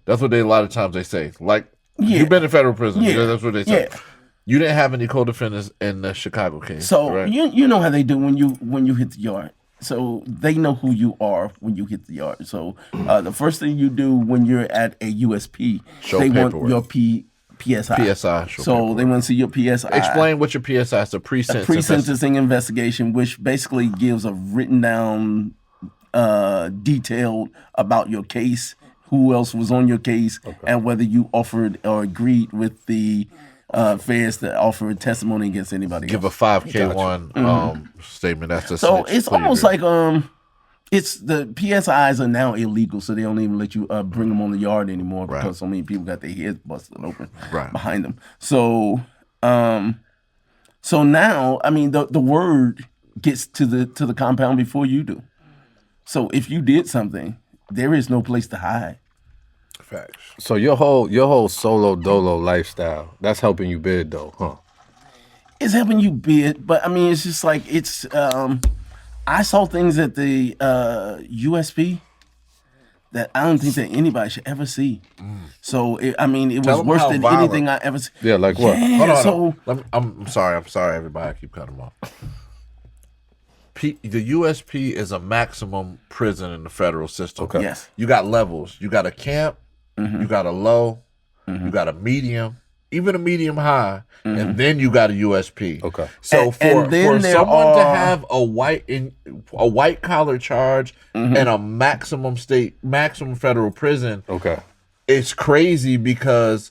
That's what a lot of times they say. Like, you've been in federal prison. Yeah. That's what they say. Yeah. You didn't have any co-defendants in the Chicago case. So right? you know how they do when you hit the yard. So they know who you are when you hit the yard. So the first thing you do when you're at a USP, they paperwork. want your PSI. PSI. So they want to see your PSI. Explain what your PSI is. A pre-sentencing investigation, which basically gives a written down, detailed about your case, who else was on your case, and whether you offered or agreed with the feds to offer testimony against anybody Give else. a 5K1 statement. That's a So snitch it's plea almost agreement. like it's the PSIs are now illegal, so they don't even let you bring them on the yard anymore because so many people got their heads busted open behind them. So so now, I mean, the word gets to the compound before you do. So if you did something, there is no place to hide. Facts. So your whole solo dolo lifestyle, that's helping you bid though, huh? It's helping you bid, but I mean, it's just like I saw things at the USP that I don't think that anybody should ever see. So it was Tell 'em worse how than violent. anything I ever seen. Yeah, like what? Yeah, Hold on. I'm sorry, everybody. I keep cutting them off. The USP is a maximum prison in the federal system. Okay. Yes. You got levels. You got a camp. You got a low. You got a medium. Even a medium high, and then you got a USP. Okay. So And then for there someone to are- have a white collar charge and a maximum federal prison, Okay. it's crazy because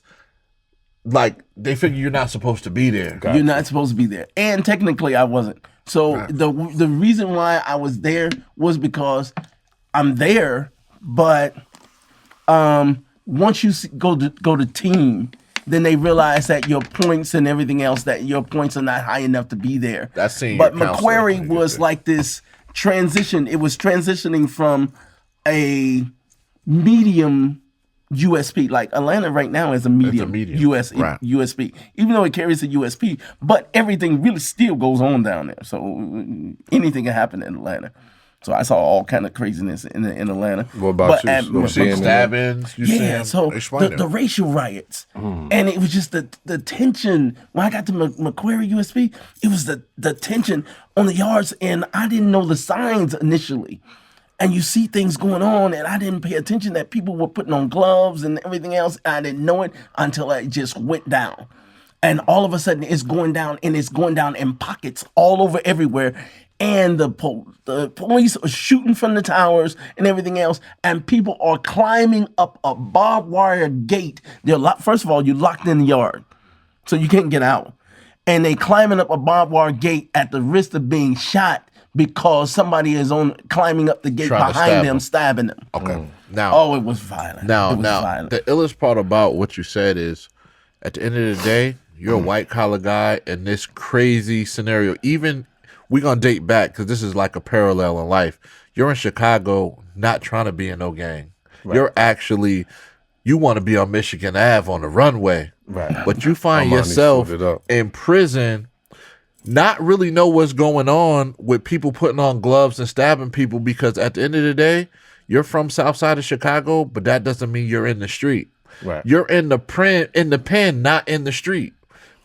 like they figure you're not supposed to be there. You're not supposed to be there. And technically I wasn't. So the reason why I was there was because I'm there, but once you go to team, then they realize that your points and everything else, that your points are not high enough to be there. That's senior But counselor when Macquarie you get was there. like this transition. It was transitioning from a medium USP. Like Atlanta right now is a medium, medium. USP, even though it carries a USP, but everything really still goes on down there. So anything can happen in Atlanta. So I saw all kind of craziness in Atlanta. What about you? at What you seeing in there? Stabbings. You see yeah, him. so Explain it. the racial riots, and it was just the tension. When I got to Macquarie USP, it was the tension on the yards, and I didn't know the signs initially. And you see things going on, and I didn't pay attention that people were putting on gloves and everything else. I didn't know it until it just went down. And all of a sudden, it's going down, and it's going down in pockets all over everywhere. And the police are shooting from the towers and everything else, and people are climbing up a barbed wire gate. First of all, you're locked in the yard, so you can't get out. And they climbing up a barbed wire gate at the risk of being shot because somebody is climbing up the gate Trying to behind stab them, them. stabbing them. Okay. Now, Oh, it was violent. It was now, violent. the illest part about what you said is, at the end of the day, you're a white collar guy in this crazy scenario. Even we're gonna date back because this is like a parallel in life. You're in Chicago, not trying to be in no gang. You're actually, you want to be on Michigan Ave on the runway, Right. but you find Armani yourself suited up. in prison, not really know what's going on with people putting on gloves and stabbing people, because at the end of the day, you're from South Side of Chicago, but that doesn't mean you're in the street. Right. You're in the pen, not in the street.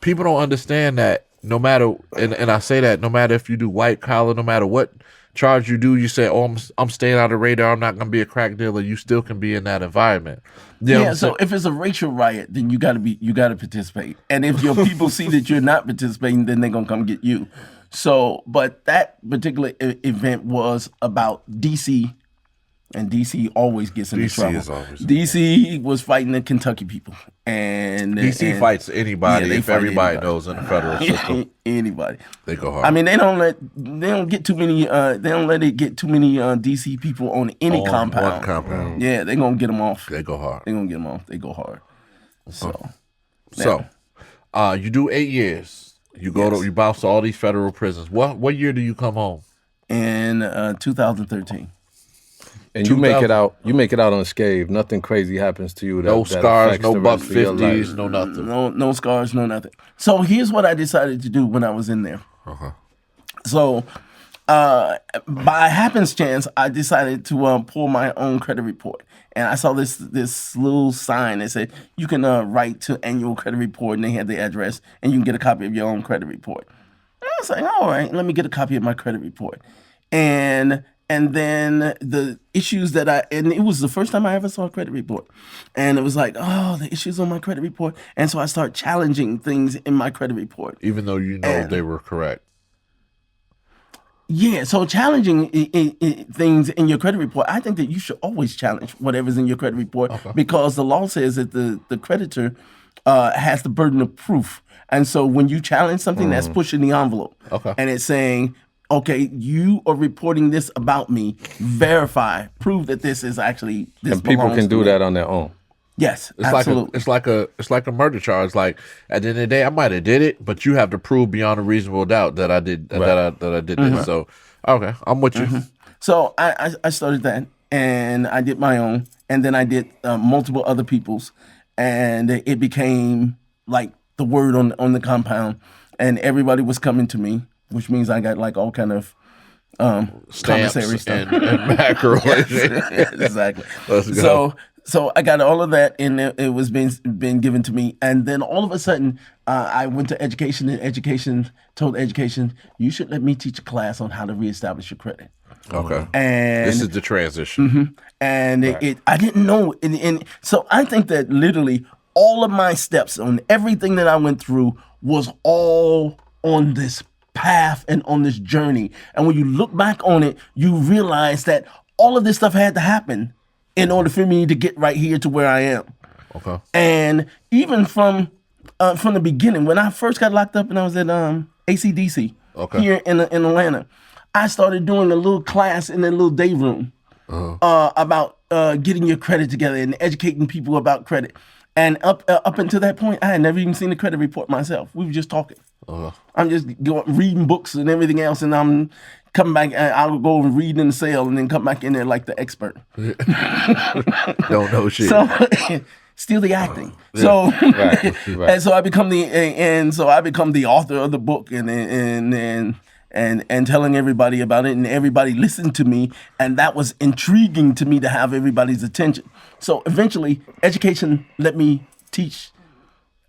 People don't understand that. No matter, and I say that no matter if you do white collar, no matter what charge you do, you say, "Oh, I'm staying out of the radar. I'm not going to be a crack dealer." You still can be in that environment. You know what Yeah, I'm so saying? if it's a racial riot, then you gotta participate. And if your people see that you're not participating, then they're gonna come get you. So, but that particular event was about DC And DC always gets into DC trouble. is always DC was fighting the Kentucky people, and DC fights anybody they if fight everybody anybody. knows in the federal system. Anybody. They go hard. I mean, they don't get too many. They don't let it get too many DC people on any On compound. one compound. Yeah, they're gonna get them off. They go hard. They're gonna get them off. They go hard. So, So, you do 8 years. You go to you bounce to all these federal prisons. What year do you come home? in 2013. And you make it out. You make it out unscathed. Nothing crazy happens to you. No that scars, affects no the buck rest of your life. 50s, no nothing. No scars, no nothing. So here's what I decided to do when I was in there. So by happenstance, I decided to pull my own credit report. And I saw this little sign that said, you can write to annual credit report, and they had the address, and you can get a copy of your own credit report. And I was like, all right, let me get a copy of my credit report. And then the issues and it was the first time I ever saw a credit report. And it was like, oh, the issues on my credit report. And so I start challenging things in my credit report. Even though you know they were correct. Yeah, so challenging things in your credit report, I think that you should always challenge whatever's in your credit report because the law says that the creditor has the burden of proof. And so when you challenge something, that's pushing the envelope. And it's saying, okay, you are reporting this about me. Verify, prove that this is actually this. And people can do that on their own. Yes, It's absolutely. it's like a murder charge. Like at the end of the day, I might have did it, but you have to prove beyond a reasonable doubt that I did that I did this. So okay, I'm with you. So I started that, and I did my own, and then I did multiple other people's, and it became like the word on the compound, and everybody was coming to me, which means I got like all kind of Stamps commissary stuff. and macro. Exactly. Let's go. So I got all of that, and it was being given to me. And then all of a sudden, I went to education, and education told education, you should let me teach a class on how to reestablish your credit. Okay. And This is the transition. and I didn't know. And so I think that literally all of my steps on everything that I went through was all on this path and on this journey. And when you look back on it, you realize that all of this stuff had to happen in order for me to get right here to where I am. Okay. And even from the beginning, when I first got locked up and I was at ACDC here in Atlanta, I started doing a little class in a little day room about getting your credit together and educating people about credit. And up until that point, I had never even seen a credit report myself. We were just talking. I'm just reading books and everything else, and I'm coming back. I'll go and read in the cell, and then come back in there like the expert. Don't know shit. So still the acting. So Right. and so I become the author of the book, and telling everybody about it, and everybody listened to me, and that was intriguing to me to have everybody's attention. So eventually, education let me teach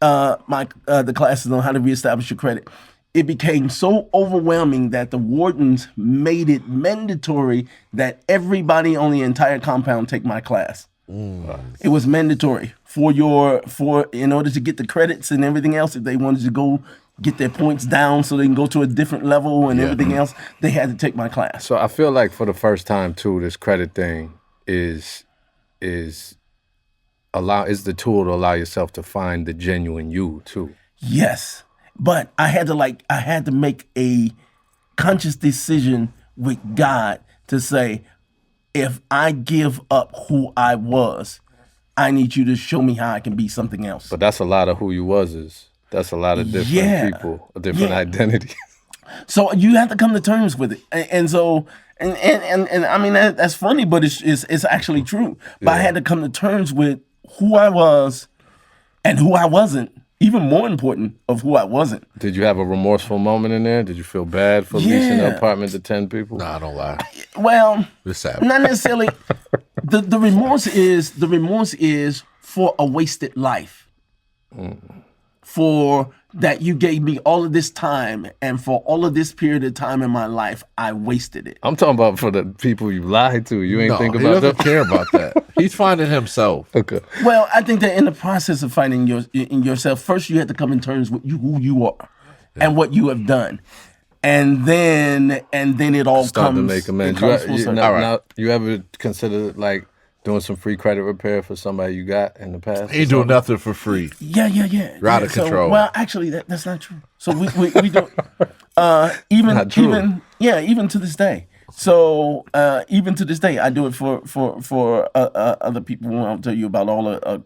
the classes on how to reestablish your credit. It became so overwhelming that the wardens made it mandatory that everybody on the entire compound take my class. It was mandatory in order to get the credits and everything else. If they wanted to go get their points down so they can go to a different level and everything else, they had to take my class. So I feel like for the first time too, this credit thing is the tool to allow yourself to find the genuine you too. Yes, but I had to make a conscious decision with God to say, if I give up who I was, I need you to show me how I can be something else. But that's a lot of who you was. That's a lot of different people, different identities. So you have to come to terms with it, and so I mean that's funny, but it's actually true. But I had to come to terms with who I was and who I wasn't. Even more important, of who I wasn't. Did you have a remorseful moment in there? Did you feel bad for leasing an apartment to 10 people? Nah, I don't lie. Well, It's sad. not necessarily. The remorse is for a wasted life. For that you gave me all of this time, and for all of this period of time in my life, I wasted it. I'm talking about for the people you lied to. You ain't think he about doesn't that? care about that. He's finding himself. Okay. Well, I think that in the process of finding yourself, first you have to come in terms with who you are and what you have done. and then it all Start comes to make amends. it comes full circle. Now, you ever consider like doing some free credit repair for somebody you got in the past? He ain't doing nothing for free. Yeah. You're out of control. Well, actually, that's not true. So we do even Not true. even to this day. So even to this day, I do it for other people. I'll tell you about all the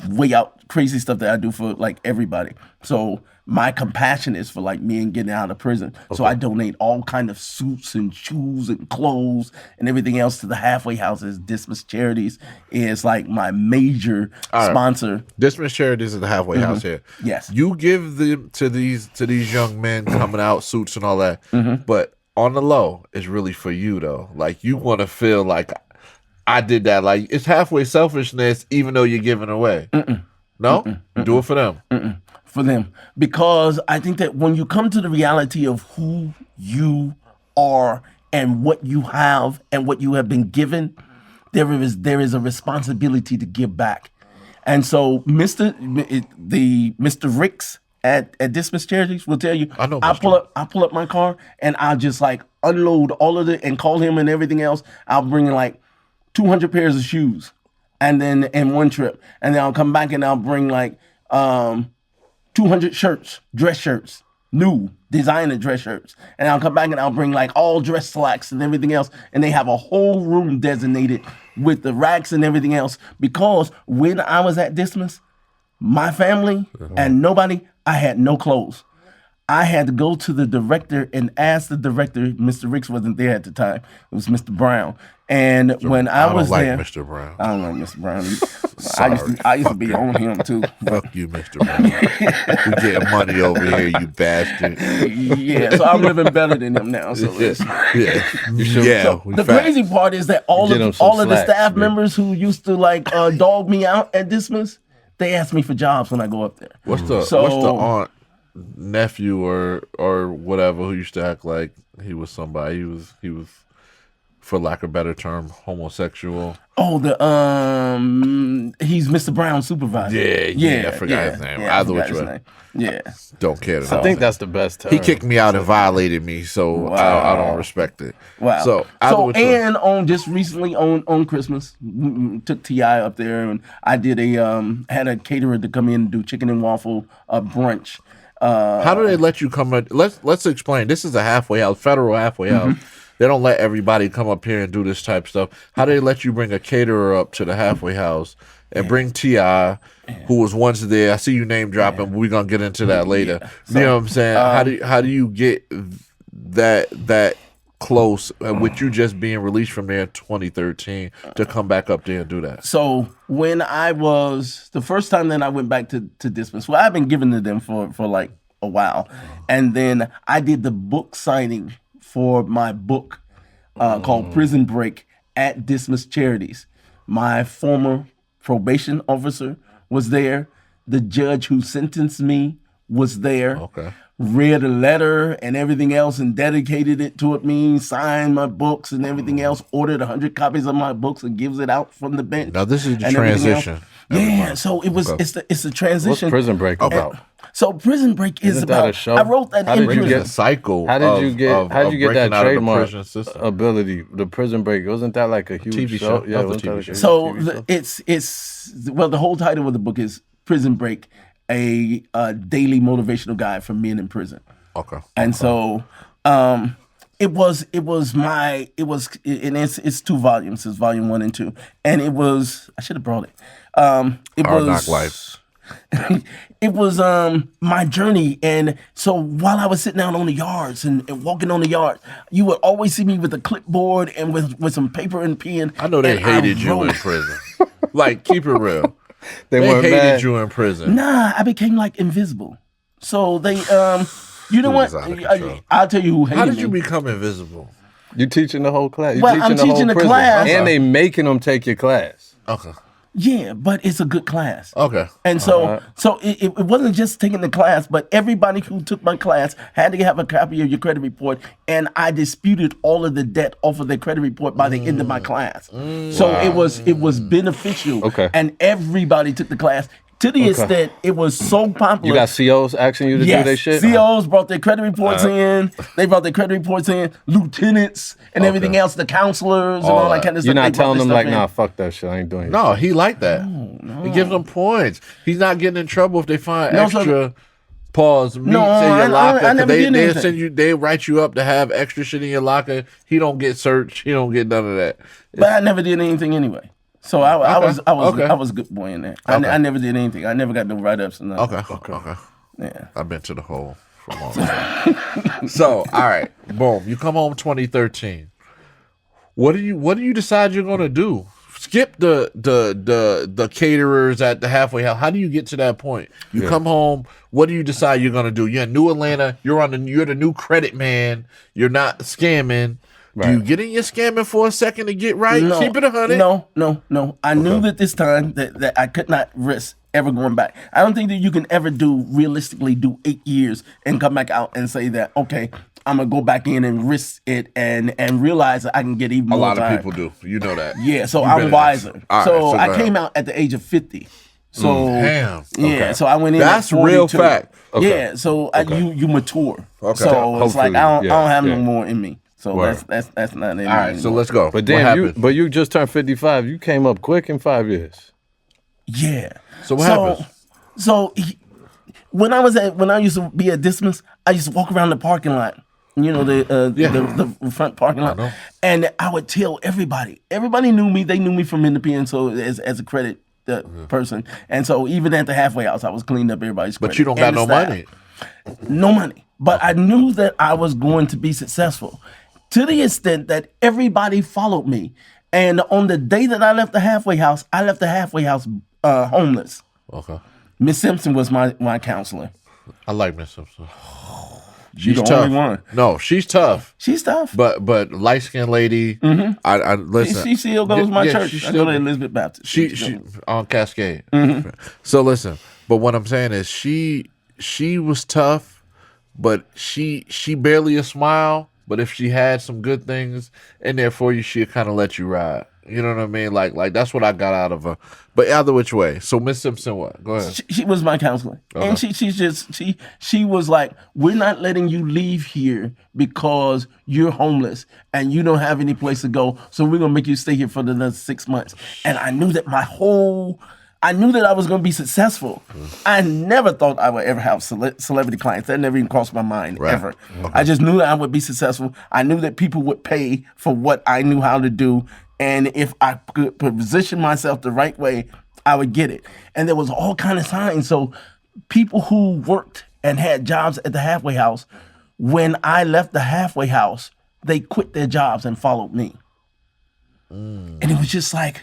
way out crazy stuff that I do for like everybody. So my compassion is for like me and getting out of prison. So I donate all kind of suits and shoes and clothes and everything else to the halfway houses. Dismiss Charities is like my major sponsor. Dismiss Charities is the halfway house here. Yes. You give them to these young men coming out, suits and all that. But on the low, it's really for you though. Like you want to feel like I did that. Like it's halfway selfishness, even though you're giving away. No, you do it for them. For them, because I think that when you come to the reality of who you are and what you have and what you have been given, there is a responsibility to give back. And so Mr. Ricks at Dismiss Charities will tell you, I know I Mr. pull up my car and I'll just like unload all of it and call him and everything else. I'll bring like 200 pairs of shoes and then in one trip. And then I'll come back and I'll bring like 200 shirts, dress shirts, new designer dress shirts. And I'll come back and I'll bring like all dress slacks and everything else. And they have a whole room designated with the racks and everything else. Because when I was at Dismiss, my family and nobody, I had no clothes. I had to go to the director and ask the director. Mr. Ricks wasn't there at the time. It was Mr. Brown. And when I was don't like there, Mr. Brown. I don't like Mr. Brown. Sorry. I used to be on him too. Fuck you, Mr. Brown. We getting money over here, you bastard. Yeah, so I'm living better than him now. So it's, Yeah. so the crazy part is that all of the staff members who used to like dog me out at Dismiss, they ask me for jobs when I go up there. What's the aunt, nephew, or whatever who used to act like he was somebody? He was, for lack of a better term, homosexual. Oh, he's Mr. Brown's supervisor. Yeah, I forgot his name. Yeah, Either which way. Yeah. Don't care. I think that's the best term. He kicked me out and violated me, so I don't respect it. Wow. So and on just recently on Christmas, took T.I. up there and I did had a caterer to come in and do chicken and waffle brunch. How do they let you come in? Let's explain. This is a halfway house, federal halfway house. They don't let everybody come up here and do this type of stuff. How do they let you bring a caterer up to the halfway house and bring T.I., who was once there? I see you name dropping, but we're gonna get into that later. So, you know what I'm saying? How do you get that close with you just being released from there in 2013 to come back up there and do that? So when I was the first time that I went back to Dismiss, well, I've been giving to them for like a while, and then I did the book signing for my book called Prison Break at Dismiss Charities. My former probation officer was there. The judge who sentenced me was there. Okay. Read a letter and everything else and dedicated it to me, signed my books and everything else, ordered 100 copies of my books and gives it out from the bench. Now this is the transition. Yeah, so it was. It's the transition. What's Prison Break about? So Prison Break is Isn't that about. a show? I wrote that in prison. Get a cycle. How did you get that trademark system? ability? The Prison Break, wasn't that like a huge TV show? Yeah, That was wasn't a that TV show. So TV show? it's the whole title of the book is Prison Break, a daily motivational guide for men in prison. Okay. And so it's 2 volumes. It's volume 1 and 2, and it was I should have brought it. Knock Life. It was my journey, and so while I was sitting out on the yards and walking on the yard, you would always see me with a clipboard and with some paper and pen. I know they and hated you in wrote. prison. Like, keep it real. They They weren't hated mad. you in prison. Nah, I became like invisible. So they you know This what? is out of control. I'll tell you who hated How did me. you become invisible? You teaching the whole class. You Well, I'm the whole teaching the prison. class. And they making them take your class. Okay. Yeah, but it's a good class. Okay. And so it wasn't just taking the class, but everybody who took my class had to have a copy of your credit report, and I disputed all of the debt off of their credit report by the end of my class. So it was beneficial. Okay. And everybody took the class. To the extent it was so popular. You got COs asking you to do their shit? COs brought their credit reports in. They brought their credit reports in. Lieutenants and everything else, the counselors and all that kind of stuff. You're not they brought telling this them stuff like, in. nah, fuck that shit. I ain't doing it. No, he like that. He gives them points. He's not getting in trouble if they find extra pause meats in your locker. I never did they anything. send you. They write you up to have extra shit in your locker. He don't get searched. He don't get none of that. But I never did anything anyway. So I was a good boy in there. I never did anything. I never got no write-ups and nothing. Okay. Yeah. I've been to the hole for a long time. So, all right, boom. You come home 2013. What do you decide you're gonna do? Skip the caterers at the halfway house. How do you get to that point? You come home. What do you decide you're gonna do? You're in New Atlanta. You're the new credit man. You're not scamming. Right. Do you get in your scamming for a second to get right? No, Keep it 100. No. I knew that this time that I could not risk ever going back. I don't think that you can ever realistically do 8 years and come back out and say that, okay, I'm gonna go back in and risk it and realize that I can get even more time. A lot of time. people do. You know that. Yeah, so I'm wiser. Right, so I came out at the age of 50. So damn. Yeah, so I went in. That's at 42. real fact. Okay. Yeah, so you mature. Okay. So it's like I don't have no yeah. more in me. So that's not in me. All right, so let's go. But then you just turned 55. You came up quick in 5 years. Yeah. So what happens? So when I used to be at Dismas, I used to walk around the parking lot. You know, the front parking lot. And I would tell everybody. Everybody knew me. They knew me from Independent, so as a credit person. And so even at the halfway house, I was cleaning up everybody's credit. But you don't got no money. No money. But I knew that I was going to be successful to the extent that everybody followed me. And on the day that I left the halfway house, homeless. Okay. Miss Simpson was my counselor. I like Miss Simpson. She's the tough. only one. No, she's tough. She's tough. But light skinned lady. Mm-hmm. I listen. She still goes to my church. I go to Elizabeth Baptist. She on Cascade. Mm-hmm. So listen. But what I'm saying is she was tough, but she barely a smile. But if she had some good things in there for you, she'd kind of let you ride. You know what I mean? Like that's what I got out of her. But either which way. So Miss Simpson, what? Go ahead. She was my counselor, and she was like, we're not letting you leave here because you're homeless and you don't have any place to go. So we're gonna make you stay here for the next 6 months. And I knew that I knew that I was going to be successful. I never thought I would ever have celebrity clients. That never even crossed my mind, ever. Okay. I just knew that I would be successful. I knew that people would pay for what I knew how to do. And if I could position myself the right way, I would get it. And there was all kind of signs. So people who worked and had jobs at the halfway house, when I left the halfway house, they quit their jobs and followed me. And it was just like,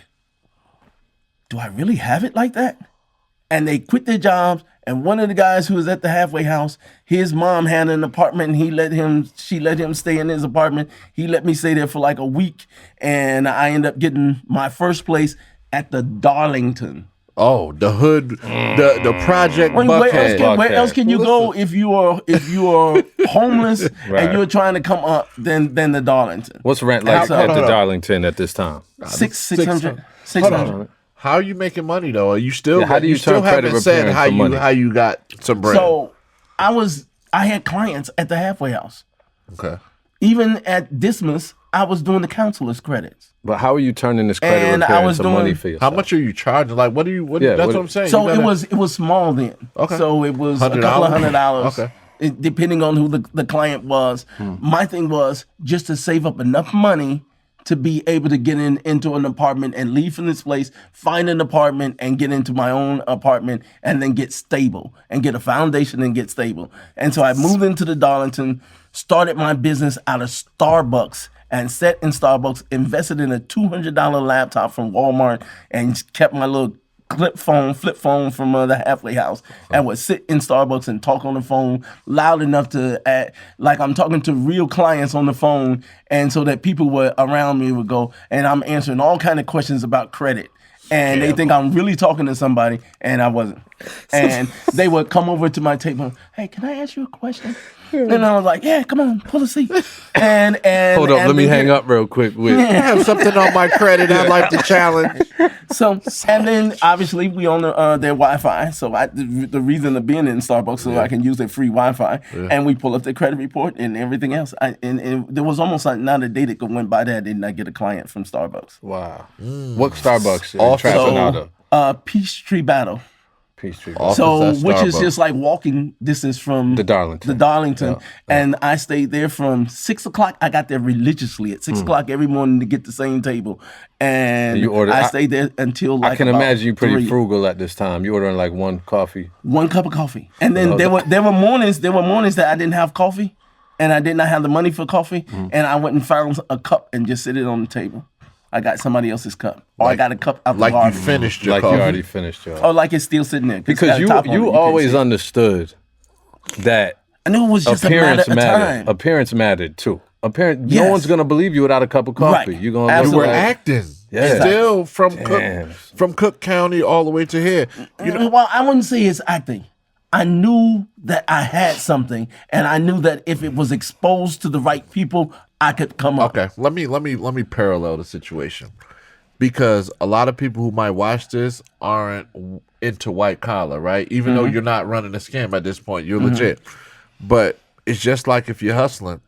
do I really have it like that? And they quit their jobs. And one of the guys who was at the halfway house, his mom had an apartment and she let him stay in his apartment. He let me stay there for like a week. And I ended up getting my first place at the Darlington. Oh, the hood, the project Buckhead. Where else can you go if you are homeless and you're trying to come up than the Darlington? What's rent like at the Darlington at this time? 600. How are you making money though? Are you still? How do you still turn credit haven't said money? how you got some bread? So I had clients at the halfway house. Okay. Even at Dismas, I was doing the counselor's credits. But how are you turning this credit repair into money for yourself? How much are you charging? Like, what do you? That's what I'm saying. So it was small then. Okay. So it was $100? A couple of $100. Okay. Depending on who the client was. My thing was just to save up enough money to be able to get into an apartment and leave from this place, find an apartment and get into my own apartment and then get stable and get a foundation and get stable. And so I moved into the Darlington, started my business out of Starbucks and sat in Starbucks, invested in a $200 laptop from Walmart and kept my little flip phone from the halfway house and would sit in Starbucks and talk on the phone loud enough to like I'm talking to real clients on the phone, and so that people were around me would go, and I'm answering all kind of questions about credit, and they think I'm really talking to somebody, and I wasn't. And they would come over to my table. Hey, can I ask you a question? And I was like, yeah, come on, pull a seat. And Hold up, let me hang up real quick. I have something on my credit I'd like to challenge. So, and then obviously we own their Wi-Fi. So the reason of being in Starbucks so I can use their free Wi-Fi, and we pull up their credit report and everything else. And there was almost like not a day that went by that I did not get a client from Starbucks. Wow. What Starbucks are you trapping out of? Peachtree Battle. Peachtree. So, Office at which is Starbucks. just like walking distance from The Darlington. Yeah. And I stayed there from 6 o'clock. I got there religiously at 6 o'clock every morning to get the same table. And you ordered- I stayed there until like I can about imagine you pretty 3. frugal at this time. You ordering like one coffee. 1 cup of coffee. And then there were mornings that I didn't have coffee and I did not have the money for coffee. And I went and found a cup and just sit it on the table. I got somebody else's cup. Or I got a cup out the Like you garden. finished your Like coffee. you already finished yours. Or like it's still sitting there. Because you can't always see it. understood that I knew it was just a matter appearance of mattered. time. Appearance mattered too. No Yes. one's gonna believe you without a cup of coffee. Right. You're gonna You Absolutely. were look like, acting. Yeah. Still from Damn. Cook County all the way to here. Well, I wouldn't say it's acting. I knew that I had something, and I knew that if it was exposed to the right people, I could come up. Okay, let me parallel the situation, because a lot of people who might watch this aren't into white collar, right? Even though you're not running a scam at this point, you're legit. But it's just like if you're hustling.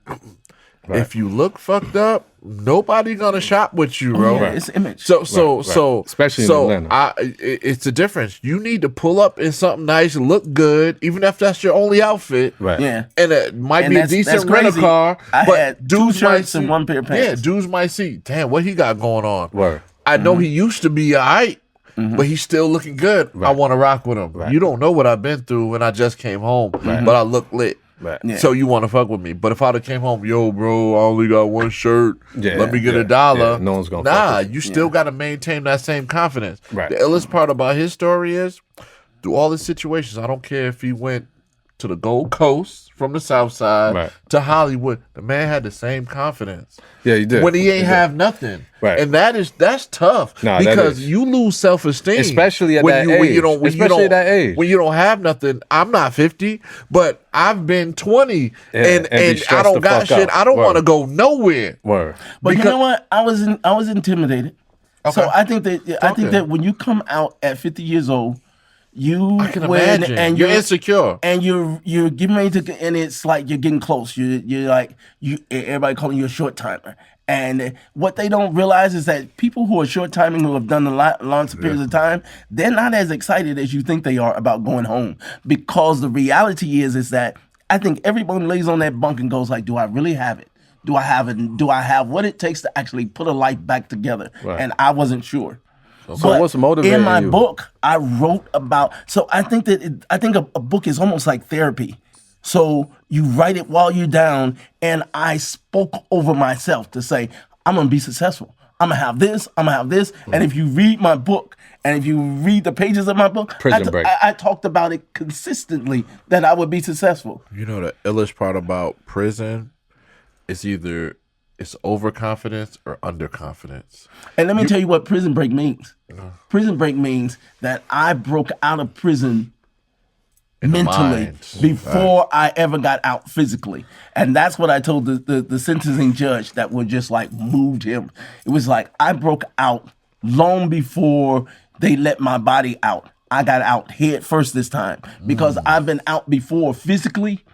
If you look fucked up, nobody gonna shop with you, bro. Yeah, it's image. So Especially in Atlanta. It's a difference. You need to pull up in something nice, look good, even if that's your only outfit. Right. Yeah. And it might And be a that's decent crazy. rental car. I but had 2 dudes might shirts and see- 1 pair of Yeah, pants. dudes might see, damn, what he got going on. Word. I know he used to be alright, but he's still looking good. I want to rock with him. You don't know what I've been through when I just came home, but I look lit. Right. Yeah. So you want to fuck with me. But if I'd have came home, yo, bro, I only got 1 shirt. Yeah, Let me get yeah, $1. yeah. No one's gonna fuck Nah, with you. you still got to maintain that same confidence. Right. The illest part about his story is, through all the situations, I don't care if he went to the Gold Coast from the South Side Right. to Hollywood, the man had the same confidence. Yeah, you did. When he ain't You did. have nothing. Right. And that's tough. Nah, that because is. you lose self-esteem. Especially at when that you, When you age. don't, when Especially you don't, at that age. When you don't have nothing. I'm not 50, but I've been 20 Yeah, and and be I stressed don't the got fuck shit. out. I don't Word. want to go nowhere. Word. But Because- you know what? I was intimidated. So Okay. I think that when you come out at 50 years old, you I can win imagine. and You're insecure. and you're getting ready to, and it's like you're getting close. You're like everybody calling you a short timer. And what they don't realize is that people who are short timing, who have done a lot long periods of time, they're not as excited as you think they are about going home. Because the reality is that I think everyone lays on that bunk and goes like, do I really have it? Do I have it? Do I have what it takes to actually put a life back together? Right. And I wasn't sure. So what's motivating in my you? book, I wrote about. So I think that a book is almost like therapy. So you write it while you're down, and I spoke over myself to say, I'm gonna be successful. I'm gonna have this. I'm gonna have this. And if you read my book, and if you read the pages of my book, Prison Break. I talked about it consistently that I would be successful. You know the illest part about prison is either it's overconfidence or underconfidence. And let me tell you what prison break means. Prison break means that I broke out of prison mentally mind. before I ever got out physically. And that's what I told the sentencing judge that would just like moved him. It was like I broke out long before they let my body out. I got out head first this time because I've been out before physically,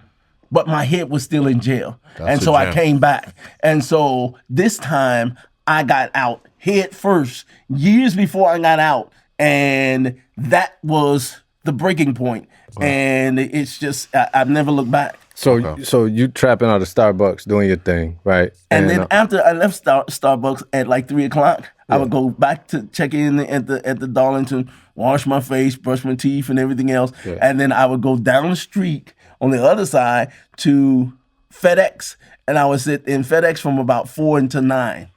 but my head was still in jail. And a so I gem. came back. And so this time I got out head first years before I got out. And that was the breaking point. And it's just, I've never looked back. So you trapping out of Starbucks doing your thing, right? And then after I left Starbucks at like 3 o'clock, I would go back to check in at the Darlington, wash my face, brush my teeth, and everything else. Yeah. And then I would go down the street on the other side to FedEx, and I would sit in FedEx from about 4 until 9.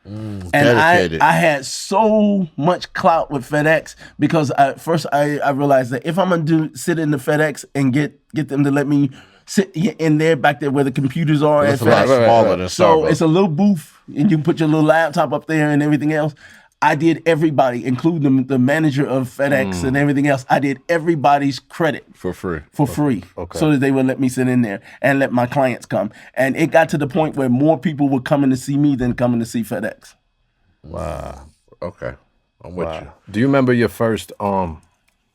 And dedicated. I had so much clout with FedEx because at first I realized that if I'm gonna sit in the FedEx and get them to let me sit in there back there where the computers are at It's a lot FedEx. smaller than So Starbucks. it's a little booth, and you can put your little laptop up there and everything else. I did everybody, including the manager of FedEx and everything else. I did everybody's credit For free. so that they would let me sit in there and let my clients come. And it got to the point where more people were coming to see me than coming to see FedEx. Wow. Okay. I'm with you. Do you remember your first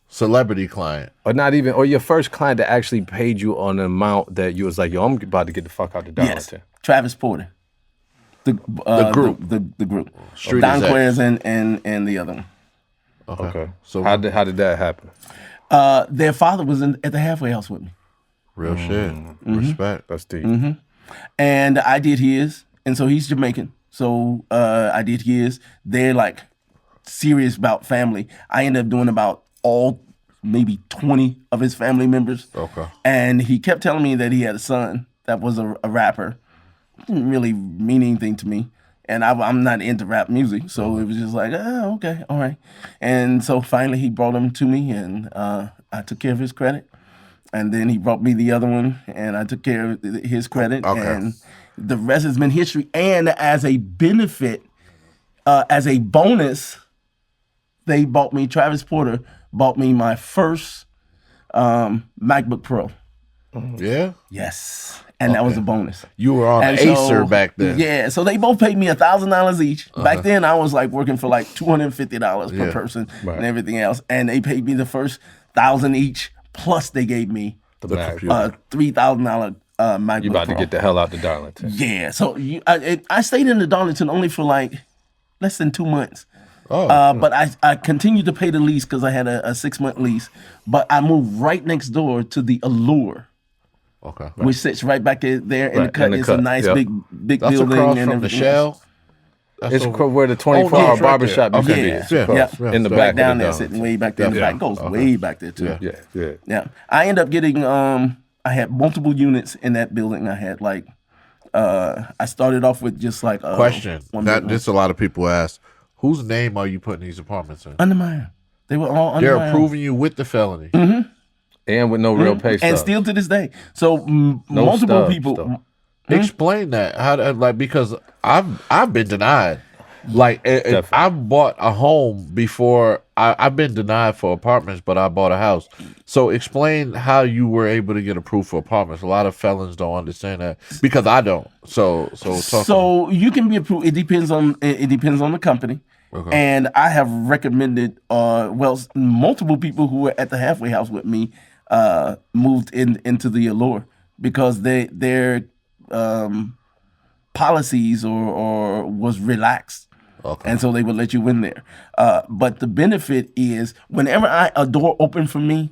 Celebrity client. or your first client that actually paid you on an amount that you was like, yo, I'm about to get the fuck out the Darlington? Yes, Travis Porter. The group. The group. Street Don execs. Quez and the other one. Okay. So How did that happen? Their father was at the halfway house with me. real shit. Respect. That's deep. And I did his, and so he's Jamaican. So I did his. They're like serious about family. I ended up doing about maybe 20 of his family members. Okay. And he kept telling me that he had a son that was a rapper. Didn't really mean anything to me. And I'm not into rap music, so it was just like, oh, okay, all right. And so finally he brought him to me, and I took care of his credit. And then he brought me the other one, and I took care of his credit. Okay. And the rest has been history. And as a benefit, as a bonus, Travis Porter bought me my first MacBook Pro. Yeah. Yes. And that was a bonus. You were on And Acer back then. Yeah, so they both paid me $1,000 each. Back then, I was like working for like $250 per person and everything else. And they paid me the first $1,000 each. Plus, they gave me The Mac. $3,000 MacBook You about Pro. to get the hell out the Darlington. Yeah, so I stayed in the Darlington only for like less than 2 months. But I continued to pay the lease because I had a 6-month lease. But I moved right next door to the Allure. Okay. Which sits right back there in the cut. in the It's cut, a nice yep. big That's building across and from the everything Shell. else. It's over- where the Oh, 24-hour it's right barbershop there. used to be. Yeah. It's across, Yeah. in the Yeah. back Right down of the there, Darlington. sitting way back there. In the back goes way back there too. Yeah. I ended up getting I had multiple units in that building. I had like I started off with just like Question. one That bedroom. this a lot of people ask. Whose name are you putting these apartments in? Under my own. They were all under They're my own. approving you with the felony. And with no real pay And stub. still to this day. So multiple stub, people. stub. Explain that. How like because I've been denied. Like I bought a home before I've been denied for apartments, but I bought a house. So explain how you were able to get approved for apartments. A lot of felons don't understand that because I don't. So talk So you can be approved. It depends on the company. And I have recommended multiple people who were at the halfway house with me moved into the Allure because their policies or was relaxed. Okay. And so they would let you in there. But the benefit is whenever a door opened for me,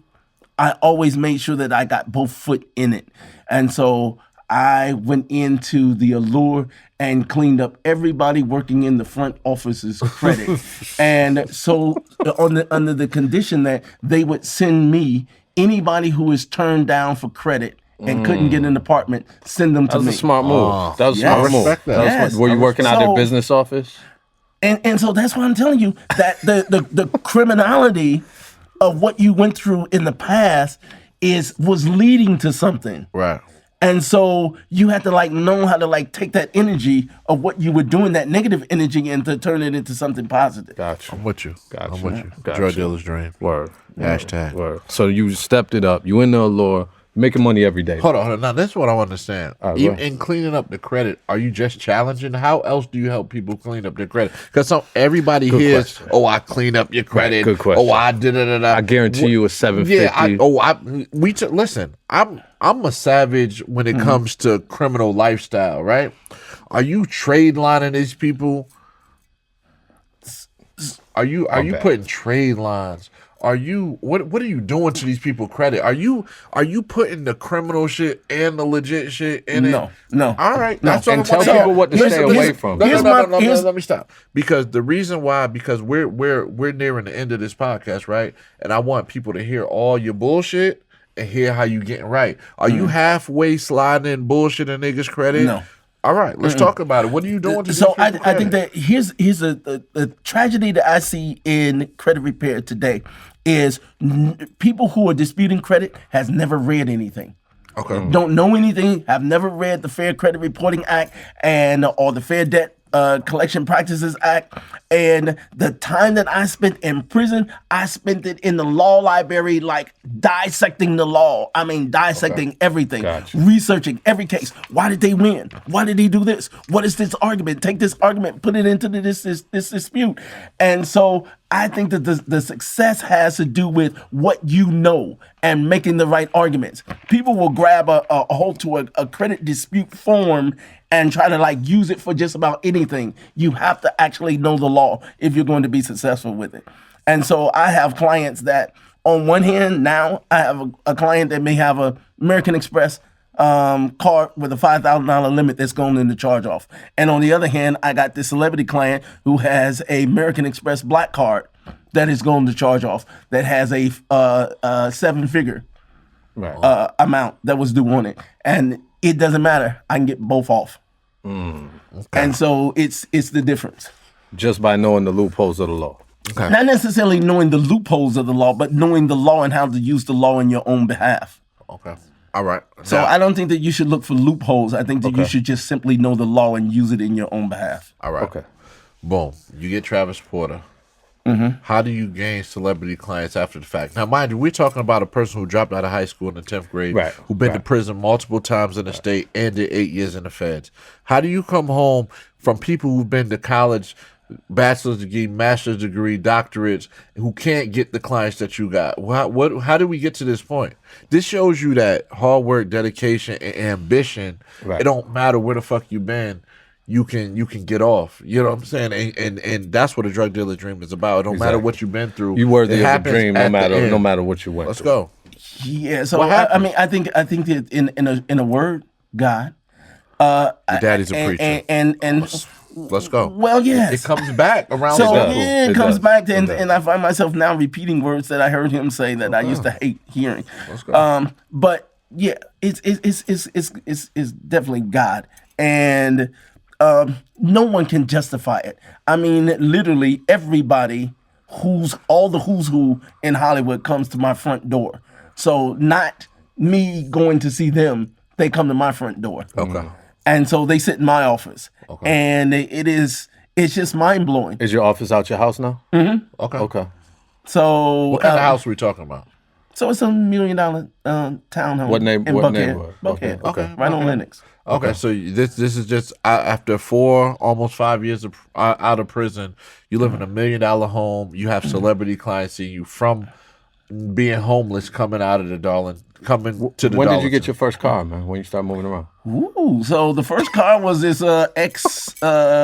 I always made sure that I got both foot in it. And so I went into the Allure and cleaned up everybody working in the front office's credit. And so under the condition that they would send me anybody who is turned down for credit and couldn't get an apartment, send them to That was me. a smart move. That was a Yes. smart I move. respect that. That was Yes. smart. Were you working out of their So- business office? And so that's why I'm telling you that the criminality of what you went through in the past was leading to something. Right. And so you had to know how to take that energy of what you were doing, that negative energy, and to turn it into something positive. Gotcha. I'm with you. Gotcha. I'm with you. Gotcha. Drug dealer's dream. Word. Hashtag. Word. So you stepped it up. You in the Allure, making money every day. Hold on. Now, this is what I want to understand. right, Even go. in cleaning up the credit, are you just challenging? How else do you help people clean up their credit? Because everybody hears, question. "Oh, I clean up your credit." Good question. Oh, I did it. I guarantee you it's $750. Yeah. Listen. I'm a savage when it comes to criminal lifestyle. Right? Are you trade lining these people? Are you bad. putting trade lines? Are you what are you doing to these people credit? Are you putting the criminal shit and the legit shit in it? No. All right. No. That's all And I tell wanna hear. people what to stay away from. No, Here's let me stop. Because the reason why, because we're nearing the end of this podcast, right? And I want people to hear all your bullshit and hear how you getting right. Are you halfway sliding in bullshit and niggas credit? No. All right, let's talk about it. What are you doing to So these people I think credit? that here's a tragedy that I see in credit repair today is people who are disputing credit has never read anything. Okay. Don't know anything, have never read the Fair Credit Reporting Act or the Fair Debt Collection Practices Act. And the time that I spent in prison, I spent it in the law library, like dissecting the law. I mean, dissecting everything, researching every case. Why did they win? Why did he do this? What is this argument? Take this argument, put it into this dispute. And so I think that the success has to do with what you know and making the right arguments. People will grab a hold to a credit dispute form and try to like use it for just about anything. You have to actually know the law if you're going to be successful with it. And so I have clients that, on one hand, now I have a client that may have a American Express card with a $5,000 limit that's going into charge off. And on the other hand, I got this celebrity client who has a American Express black card that is going to charge off, that has a 7-figure amount that was due on it. And it doesn't matter. I can get both off. And so it's the difference. Just by knowing the loopholes of the law. Okay. Not necessarily knowing the loopholes of the law, but knowing the law and how to use the law in your own behalf. Okay. All right. So I don't think that you should look for loopholes. I think that you should just simply know the law and use it in your own behalf. All right. Okay. Boom. You get Travis Porter. How do you gain celebrity clients after the fact? Now, mind you, we're talking about a person who dropped out of high school in the 10th grade, who been to prison multiple times in the state and did 8 years in the feds. How do you come home from people who've been to college, bachelor's degree, master's degree, doctorates, who can't get the clients that you got? How do we get to this point? This shows you that hard work, dedication, and ambition, it don't matter where the fuck you been. You can get off. You know what I'm saying? And that's what a drug dealer dream is about. It don't matter what you've been through. You worthy of a dream no matter what you went Let's through. go. Yeah. So I mean, I think that in a word, God. Your daddy's a preacher. And let's go. Well, yes. It comes back around. So the it comes back to, and I find myself now repeating words that I heard him say that I used to hate hearing. Let's go. But yeah, it's definitely God. And no one can justify it. I mean, literally everybody who's who in Hollywood comes to my front door. So not me going to see them, they come to my front door. Okay. And so they sit in my office. Okay. And it's just mind blowing. Is your office out your house now? Mm-hmm. Okay. So what kind of house are we talking about? So it's a $1 million townhome. What neighborhood? Buckhead. Okay. Right on Lennox. Okay, so this is just after 4, almost 5 years out of prison, you live in a $1 million home. You have celebrity clients seeing you from being homeless, coming out of the coming to the. When did you get your first car, man? When you start moving around? Ooh, so the first car was this X3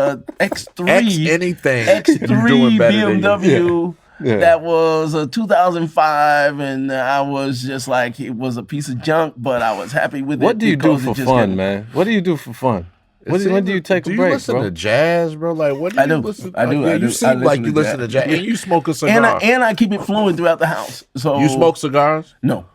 BMW. Yeah. That was a 2005, and I was just like, it was a piece of junk, but I was happy with it. What do you do for fun, man? What do you do for fun? When do you take a break, bro? Do you listen to jazz, bro? Like, what do you listen to? I do. You seem like you listen to jazz. And you smoke a cigar. And I keep it flowing throughout the house. So you smoke cigars? No.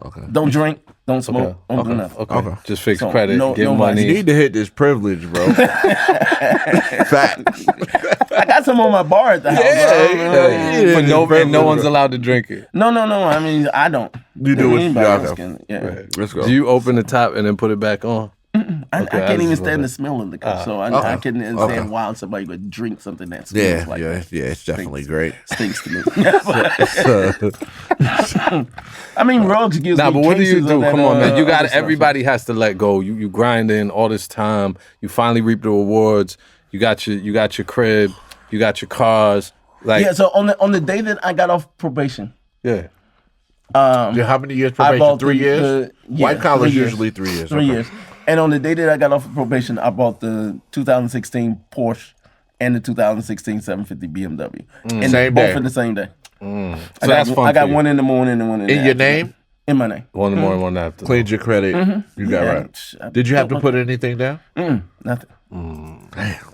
Okay. Don't drink. Don't smoke. Don't do nothing. Okay. Just fix credit. Get money. You need to hit this privilege, bro. Facts. I got some on my bar at the house. But no one's allowed to drink it. No. I mean, I don't. You do what you got. Yeah. Let's go. Do you open the top and then put it back on? I can't even stand the smell of liquor, so I couldn't understand why somebody would drink something that smells like that. Yeah, it's definitely great. Stinks to me. I mean, Ruggs gives me but what do you do? That, come on, man. You got everybody has to let go. You grind in all this time. You finally reap the rewards. You got your crib. You got your cars. Like So on the day that I got off probation. Yeah. How many years probation? 3 years? White collars usually 3 years. 3 years. And on the day that I got off of probation, I bought the 2016 Porsche and the 2016 750 BMW. And same both day. in the same day. So that's fun. I got one in the morning and one in the afternoon. Your name? In my name. One in the morning, one after. Cleaned your credit. You got right. Did you have to put anything down? Nothing. Damn.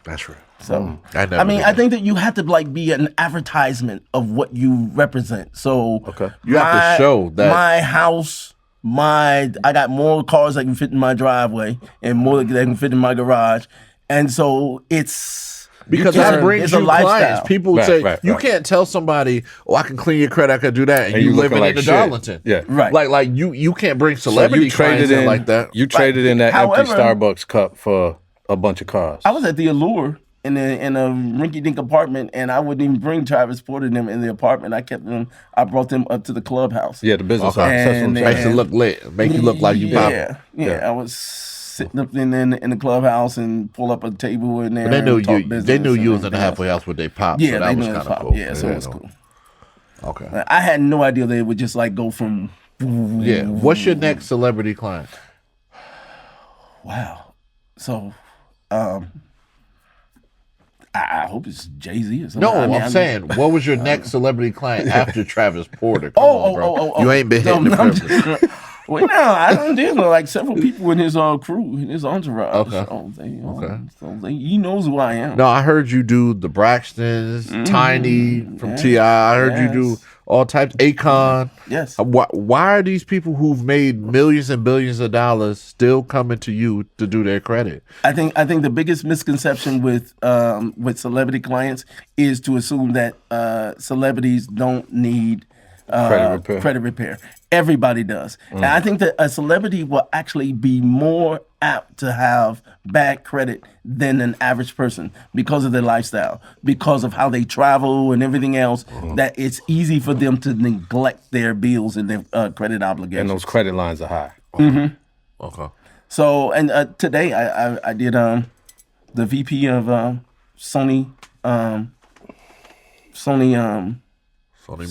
That's real. So I think that you have to be an advertisement of what you represent. So you have to show that my house. I got more cars that can fit in my driveway and more that can fit in my garage, and so it's because that brings you clients. People say you can't tell somebody, "Oh, I can clean your credit, I can do that," and you living in the Darlington. Yeah, right. Like you can't bring celebrity clients in like that. You traded in that empty Starbucks cup for a bunch of cars? I was at the Allure in a rinky-dink apartment, and I wouldn't even bring Travis Porter and them in the apartment. I brought them up to the clubhouse. Yeah, the business Okay. office. That's what I'm saying. Makes it look lit. Make you look like you popping. Yeah. I was sitting up in the clubhouse and pull up a table in there. But they knew and talk you. business They knew and you was in the everything halfway else. house with they pop. Yeah, so that they was knew it kind was of pop. cool. Yeah, so it was cool. Okay. I had no idea they would just like go from. Yeah. What's your next celebrity client? Wow. So, I hope it's Jay-Z or something. No, I'm saying, what was your next celebrity client after Travis Porter? Come Oh, on, bro. oh. You ain't been hitting the I'm privilege. well, no, I don't deal with like several people in his crew, in his entourage. Okay. So he knows who I am. No, I heard you do the Braxtons, Tiny from T.I. I heard you do all types. Akon. Yes. Why are these people who've made millions and billions of dollars still coming to you to do their credit? I think the biggest misconception with celebrity clients is to assume that celebrities don't need credit repair. Everybody does. And I think that a celebrity will actually be more apt to have bad credit than an average person because of their lifestyle, because of how they travel and everything else, that it's easy for them to neglect their bills and their credit obligations. And those credit lines are high. Okay. So, and today I did the VP of Sony Sony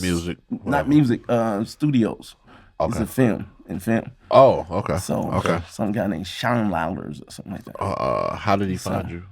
Music. not music, studios. It's Okay. a film. Oh, okay. So some guy named Sean Lowders or something like that. How did he find you?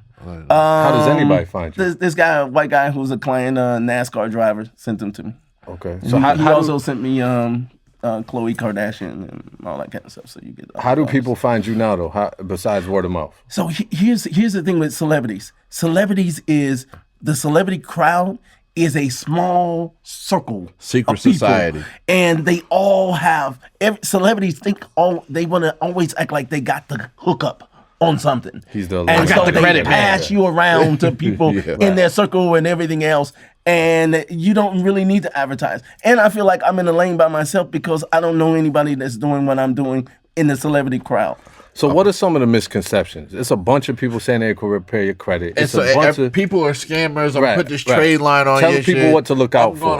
How does anybody find you? This guy, a white guy who's a client, NASCAR driver, sent them to me. Okay. So So he how also sent me Kloe Kardashian and all that kind of stuff. So you get. how do people find you now though? How, besides word of mouth? So here's the thing with celebrities. The celebrity crowd is a small circle, Secret of people, society. and they all have. Celebrities they want to always act like they got the hookup on something. He's the and I got so the they credit man. pass you around to people in their circle and everything else. And you don't really need to advertise. And I feel like I'm in a lane by myself because I don't know anybody that's doing what I'm doing in the celebrity crowd. So what are some of the misconceptions? It's a bunch of people saying they could repair your credit. And It's so a bunch of people are scammers. I'm Right, put this right. trade line on Tell your people shit. what to look out I'm for.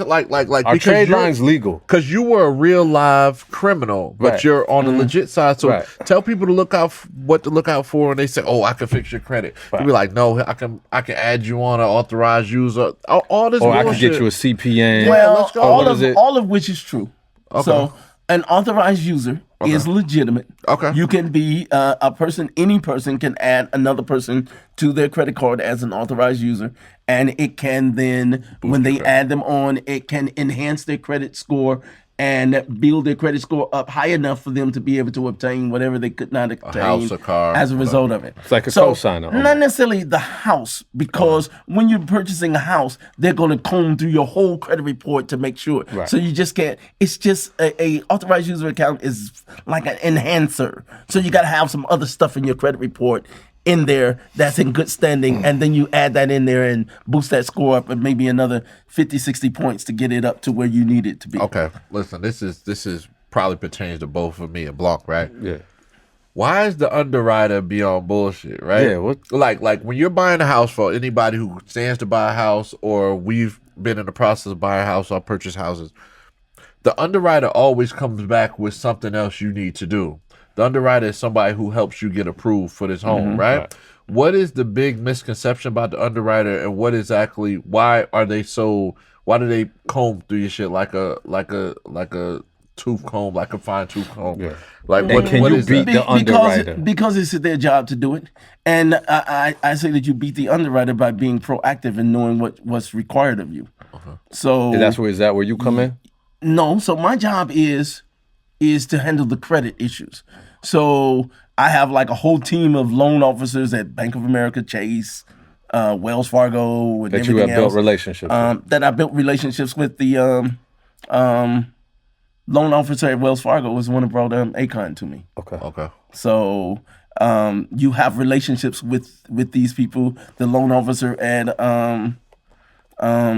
Like Our because trade you're- line's legal. Because you were a real live criminal, but Right. you're on the legit side. So Right. tell people to look out what to look out for, and they say, "Oh, I can fix your credit." Right. You be like, "No, I can add you on an authorized user." All this. Or I bullshit. could get you a CPN. Well, let's go. all of which is true. So an authorized user is legitimate. Okay. You can be any person can add another person to their credit card as an authorized user. And it can then, when they add them on, it can enhance their credit score and build their credit score up high enough for them to be able to obtain whatever they could not obtain house, a car, as a result of it. It's like a cosigner almost. Not necessarily the house, because when you're purchasing a house, they're going to comb through your whole credit report to make sure. Right. So you just can't. It's just a authorized user account is like an enhancer. So you got to have some other stuff in your credit report in there that's in good standing, and then you add that in there and boost that score up and maybe another 50, 60 points to get it up to where you need it to be. Okay, listen. This is probably pertains to both of me and Blanc, right? Yeah. Why is the underwriter be on bullshit, right? Yeah, what- Like when you're buying a house, for anybody who stands to buy a house, or we've been in the process of buying a house or purchase houses, the underwriter always comes back with something else you need to do. The underwriter is somebody who helps you get approved for this home, right? What is the big misconception about the underwriter, and why do they comb through your shit like a tooth comb, like a fine tooth comb? Yeah. Like And can you beat the underwriter? Because it's their job to do it. And I say that you beat the underwriter by being proactive and knowing what's required of you. So Is that where you come in? no, so my job is to handle the credit issues. So I have like a whole team of loan officers at Bank of America, Chase, Wells Fargo, and That you everything have built else. relationships with. That I built relationships with. The loan officer at Wells Fargo was the one who brought Akon to me. Okay. So you have relationships with these people. The loan officer at Bank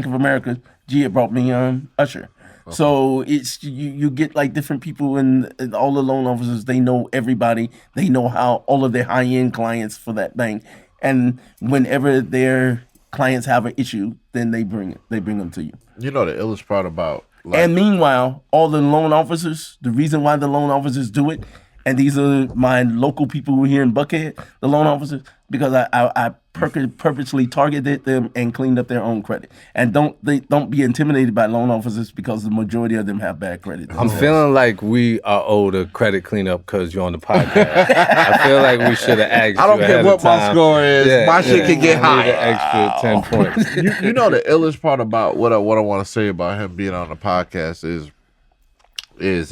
of America, Gia brought me Usher. So it's you get like different people and all the loan officers. They know everybody. They know how all of their high end clients for that bank. And whenever their clients have an issue, then they bring them to you. You know the illest part about And meanwhile, all the loan officers, the reason why the loan officers do it, and these are my local people who are here in Buckhead, the loan officers, because I purposely targeted them and cleaned up their own credit. And don't be intimidated by loan officers because the majority of them have bad credit. I'm feeling like we are owed a credit cleanup because you're on the podcast. I feel like we should have asked. I don't care what my score is. My shit can get high. Extra 10 points. You know the illest part about what I want to say about him being on the podcast is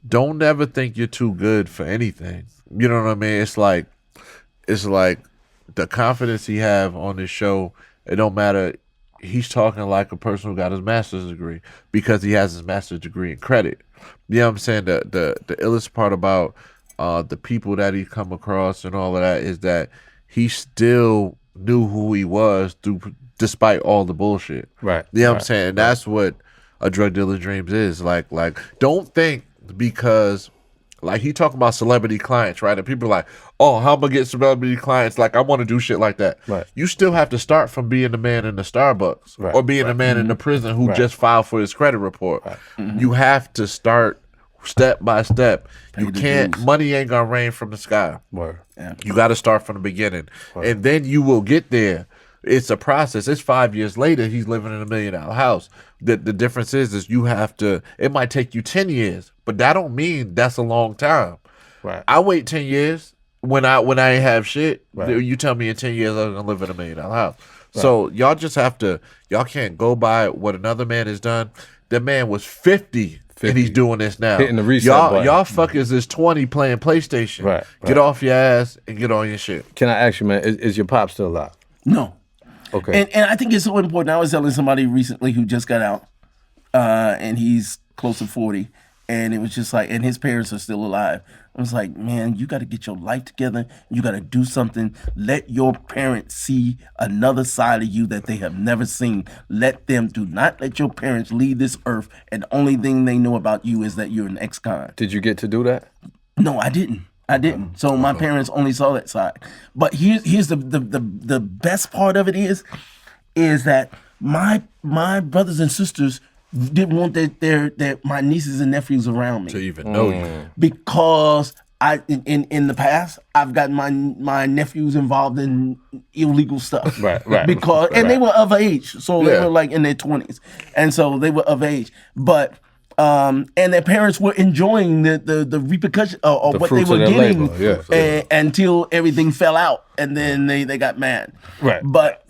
don't ever think you're too good for anything. You know what I mean? It's like the confidence he have on this show. It don't matter. He's talking like a person who got his master's degree because he has his master's degree in credit. You know what I'm saying? The illest part about the people that he come across and all of that is that he still knew who he was despite all the bullshit. Right. You know what I'm saying? And that's what a drug dealer's dreams is. Like don't think because like he talking about celebrity clients, right? And people are like, oh, how am I get celebrity clients? Like I want to do shit like that. Right. You still have to start from being the man in the Starbucks or being the man in the prison who just filed for his credit report. You have to start step by step. You can't, money ain't gonna rain from the sky. You got to start from the beginning. And then you will get there. It's a process. It's 5 years later. He's living in $1 million house. The difference is you have to. It might take you 10 years, but that don't mean that's a long time. Right. I wait 10 years when I ain't have shit. You tell me in 10 years I'm gonna live in $1 million house. So y'all just have to. Y'all can't go by what another man has done. That man was 50. And he's doing this now. Hitting the reset button. Y'all fuckers is 20 playing PlayStation. Right. Get off your ass and get on your shit. Can I ask you, man? Is your pop still alive? No. Okay. And I think it's so important. I was telling somebody recently who just got out, and he's close to 40, and it was just like, and his parents are still alive. I was like, man, you got to get your life together. You got to do something. Let your parents see another side of you that they have never seen. Do not let your parents leave this earth, and the only thing they know about you is that you're an ex-con. Did you get to do that? No, I didn't. So my parents only saw that side. But here's the best part of it is that my brothers and sisters didn't want that my nieces and nephews around me To even know you. because I in the past I've got my nephews involved in illegal stuff. Right. Because and they were of age, so they were like in their 20s, and so they were of age, but. And their parents were enjoying the repercussion or what they were getting until everything fell out, and then they got mad. Right. But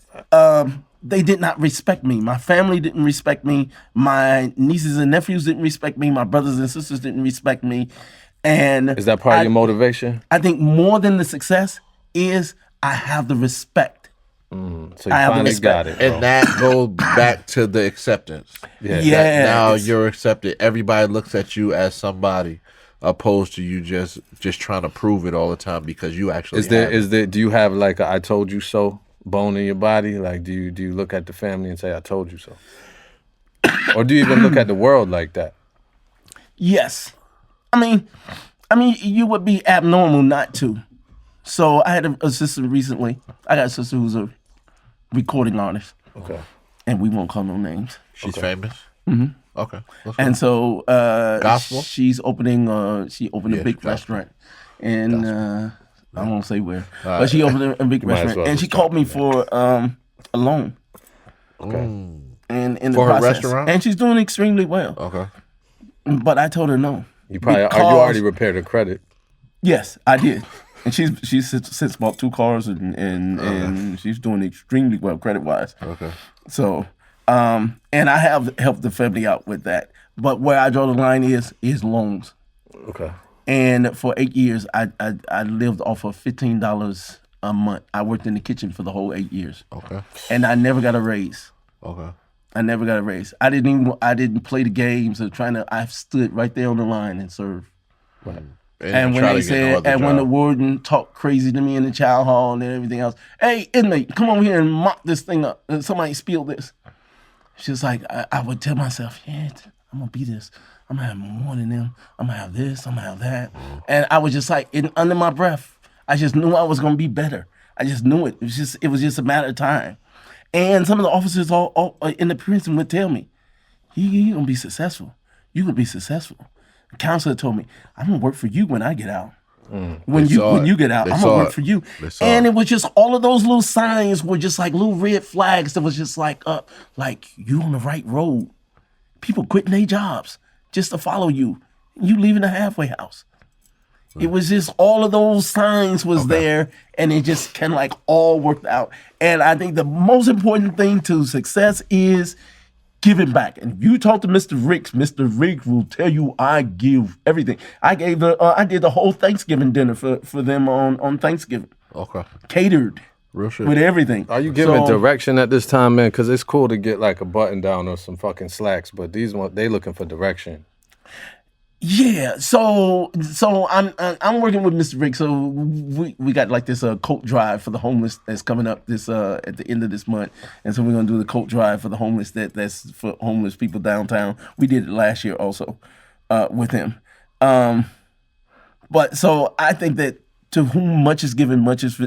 they did not respect me. My family didn't respect me. My nieces and nephews didn't respect me. My brothers and sisters didn't respect me. And is that part of your motivation? I think more than the success is I have the respect. So you finally got it, bro. And that goes back to the acceptance. Yeah. Now you're accepted. Everybody looks at you as somebody, opposed to you just trying to prove it all the time because you actually. Do you have like a "I told you so" bone in your body? Like, do you look at the family and say "I told you so," or do you even look at the world like that? Yes, I mean, you would be abnormal not to. So I had a sister recently. I got a sister who's a recording artist. Okay. And we won't call no names. She's famous? Mm-hmm. Okay. And so Gospel? she opened a big restaurant. And I won't say where. But she opened a big restaurant. And she called me for a loan. Okay. And in the For her process. restaurant? And she's doing extremely well. Okay. But I told her no. You already repaired her credit. Yes, I did. And she's since bought 2 cars and she's doing extremely well credit wise. Okay. So, and I have helped the family out with that. But where I draw the line is loans. Okay. And for 8 years, I lived off of $15 a month. I worked in the kitchen for the whole 8 years. Okay. And I never got a raise. Okay. I never got a raise. I didn't play the games of I stood right there on the line and served. Right. And when they said, and when the warden talked crazy to me in the child hall and everything else, hey, inmate, come over here and mop this thing up. Somebody spilled this. She's like, I would tell myself, yeah, I'm gonna be this. I'm gonna have more than them. I'm gonna have this. I'm gonna have that. And I was just like, under my breath, I just knew I was gonna be better. I just knew it. It was just a matter of time. And some of the officers all in the prison would tell me, you're gonna be successful. You're gonna be successful. The counselor told me, I'm gonna work for you when I get out. When you get out, I'm gonna work for you. And it was just all of those little signs were just like little red flags that was just like you on the right road. People quitting their jobs just to follow you. You leaving the halfway house. It was just all of those signs was there, and it just kind of like all worked out. And I think the most important thing to success is giving back. And if you talk to Mr. Mr. Rick will tell you I give everything. I did the whole Thanksgiving dinner for them on Thanksgiving. Okay. Catered. Real shit. With everything. Are you giving direction at this time, man? Because it's cool to get like a button down or some fucking slacks, but these ones, they looking for direction. Yeah, so I'm working with Mr. Rick. So we got like this coat drive for the homeless that's coming up this at the end of this month, and so we're gonna do the coat drive for the homeless that's for homeless people downtown. We did it last year also with him. But so I think that to whom much is given, much is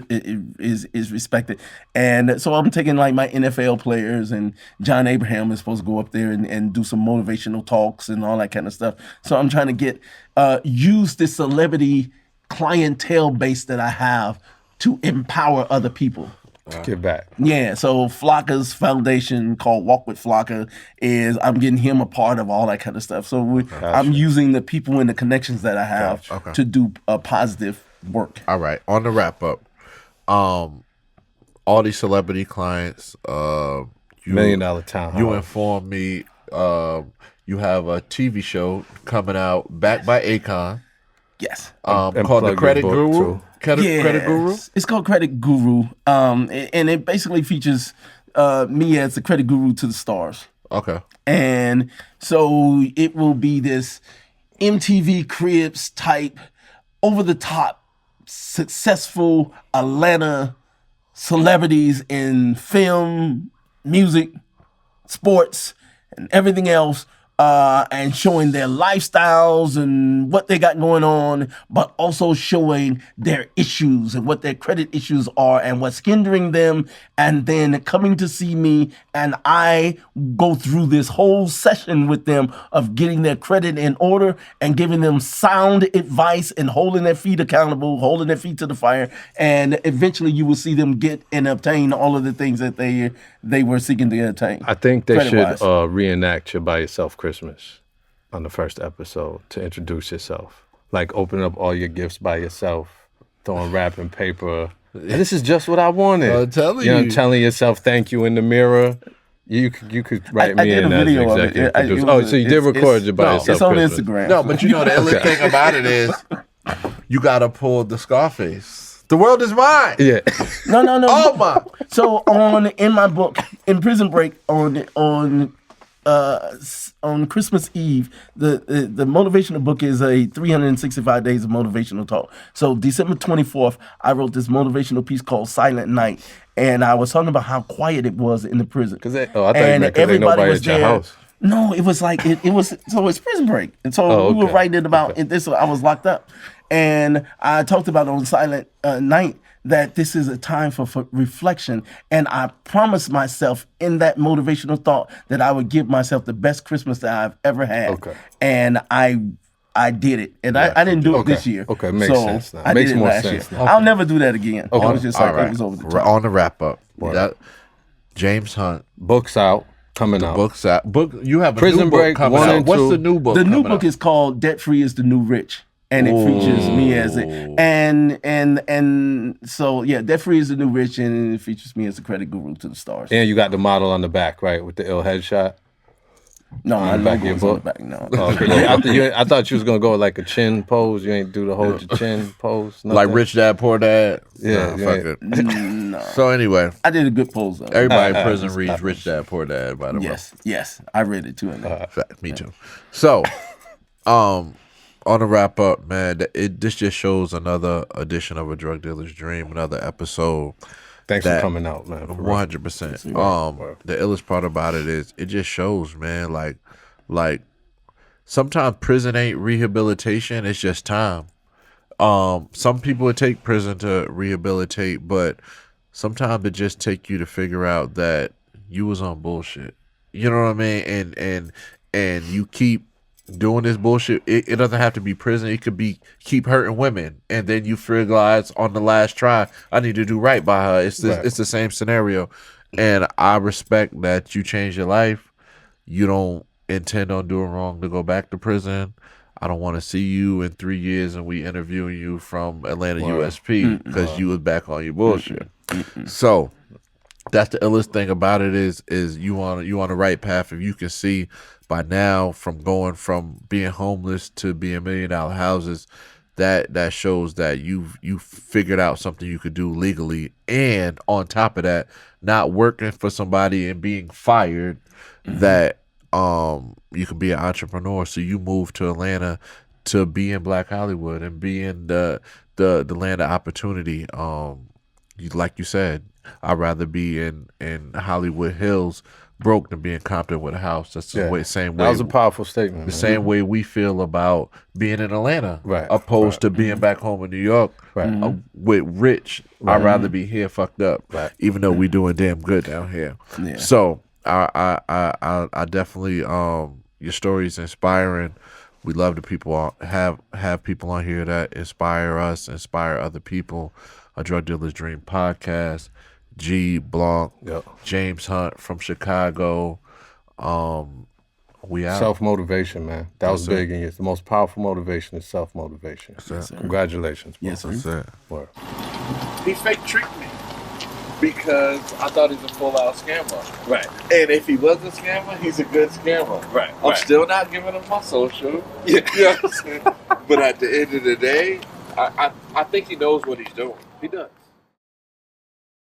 respected. And so I'm taking like my NFL players, and John Abraham is supposed to go up there and do some motivational talks and all that kind of stuff. So I'm trying to use this celebrity clientele base that I have to empower other people. Get back. Yeah, so Flocka's foundation called Walk with Flocka I'm getting him a part of all that kind of stuff. So I'm using the people and the connections that I have to do a positive work. All right. On the wrap up, all these celebrity clients, $1 million town. You informed me you have a TV show coming out backed by Akon. Yes. Called The Credit Guru. Credit Guru? It's called Credit Guru. And it basically features me as the credit guru to the stars. Okay. And so it will be this MTV Cribs type, over the top, successful Atlanta celebrities in film, music, sports, and everything else, and showing their lifestyles and what they got going on, but also showing their issues and what their credit issues are and what's hindering them, and then coming to see me, and I go through this whole session with them of getting their credit in order and giving them sound advice and holding their feet accountable, holding their feet to the fire, and eventually you will see them get and obtain all of the things that they were seeking to attain. I think they should reenact your By Yourself Christmas on the first episode to introduce yourself. Like opening up all your gifts by yourself, throwing wrapping paper. And this is just what I wanted. I'm telling you. Telling yourself thank you in the mirror. You could write me in as executive producer. So you did record your By Yourself It's on Christmas. Instagram. No, but you know the illest thing about it is you gotta pull the Scarface. The world is mine. Yeah. No. Oh my. So in my book, in Prison Break, on Christmas Eve, the motivational book is a 365 days of motivational talk. So December 24th, I wrote this motivational piece called Silent Night, and I was talking about how quiet it was in the prison. I thought you meant because nobody at your house. No, it was like it was. So it's Prison Break, and so we were writing it about this. I was locked up, and I talked about on Silent Night that this is a time for reflection, and I promised myself in that motivational thought that I would give myself the best Christmas that I've ever had, and I did it, and I didn't do it this year. Okay, makes sense now. I Makes did it more last sense year. now. I'll never do that again. Okay. I was just like, it was over the top. On the wrap up, James Hunt books out. Coming out. Books out. You have a Prison new book Break coming 1 out. and What's 2. the new book? The new coming book out? is called Debt Free is the New Rich, and it features me as it. And so Debt Free is the New Rich, and it features me as the credit guru to the stars. And you got the model on the back, right, with the ill headshot. No, my back of logo your is on the book? back. No. I thought you was gonna go with like a chin pose. You ain't do the hold your chin pose. Nothing. Like Rich Dad Poor Dad. Yeah, Nah, fuck it. No. So anyway, I did a good pose though. everybody in prison reads Rich Dad Poor Dad. By the way, Yes, I read it too. In there. Fact, me too. So, on the wrap up, man, this just shows another edition of A Drug Dealer's Dream, another episode Thanks for coming out, man. 100%. Word. The illest part about it is it just shows, man. Like sometimes prison ain't rehabilitation; it's just time. Some people would take prison to rehabilitate, but sometimes it just take you to figure out that you was on bullshit. You know what I mean? And you keep doing this bullshit. It doesn't have to be prison. It could be keep hurting women, and then you realize on the last try, I need to do right by her. It's the same scenario, and I respect that you change your life. You don't intend on doing wrong to go back to prison. I don't want to see you in 3 years and we interviewing you from Atlanta USP because you was back on your bullshit. So that's the illest thing about it is you on the right path. If you can see by now from going from being homeless to being $1 million houses, that shows that you figured out something you could do legally, and on top of that, not working for somebody and being fired, that you can be an entrepreneur. So you moved to Atlanta to be in Black Hollywood and be in the land of opportunity. Like you said, I'd rather be in Hollywood Hills broke than be in Compton with a house. That's the same way. That was a powerful statement. The same way we feel about being in Atlanta, opposed to being back home in New York with rich. I'd rather be here fucked up, even though we doing damn good down here. Yeah. So I definitely your story is inspiring. We love the people have people on here that inspire us, inspire other people. A Drug Dealer's Dream podcast. G Blanc, James Hunt from Chicago. We out. Self-motivation, man. That was big in you. The most powerful motivation is self-motivation. Yes, Congratulations, bro. Yes, sir. Word. He fake tricked me because I thought he's a full-out scammer. Right. And if he was a scammer, he's a good scammer. Right. I'm still not giving him my social. Yeah. You know what I'm saying? But at the end of the day, I think he knows what he's doing. He does.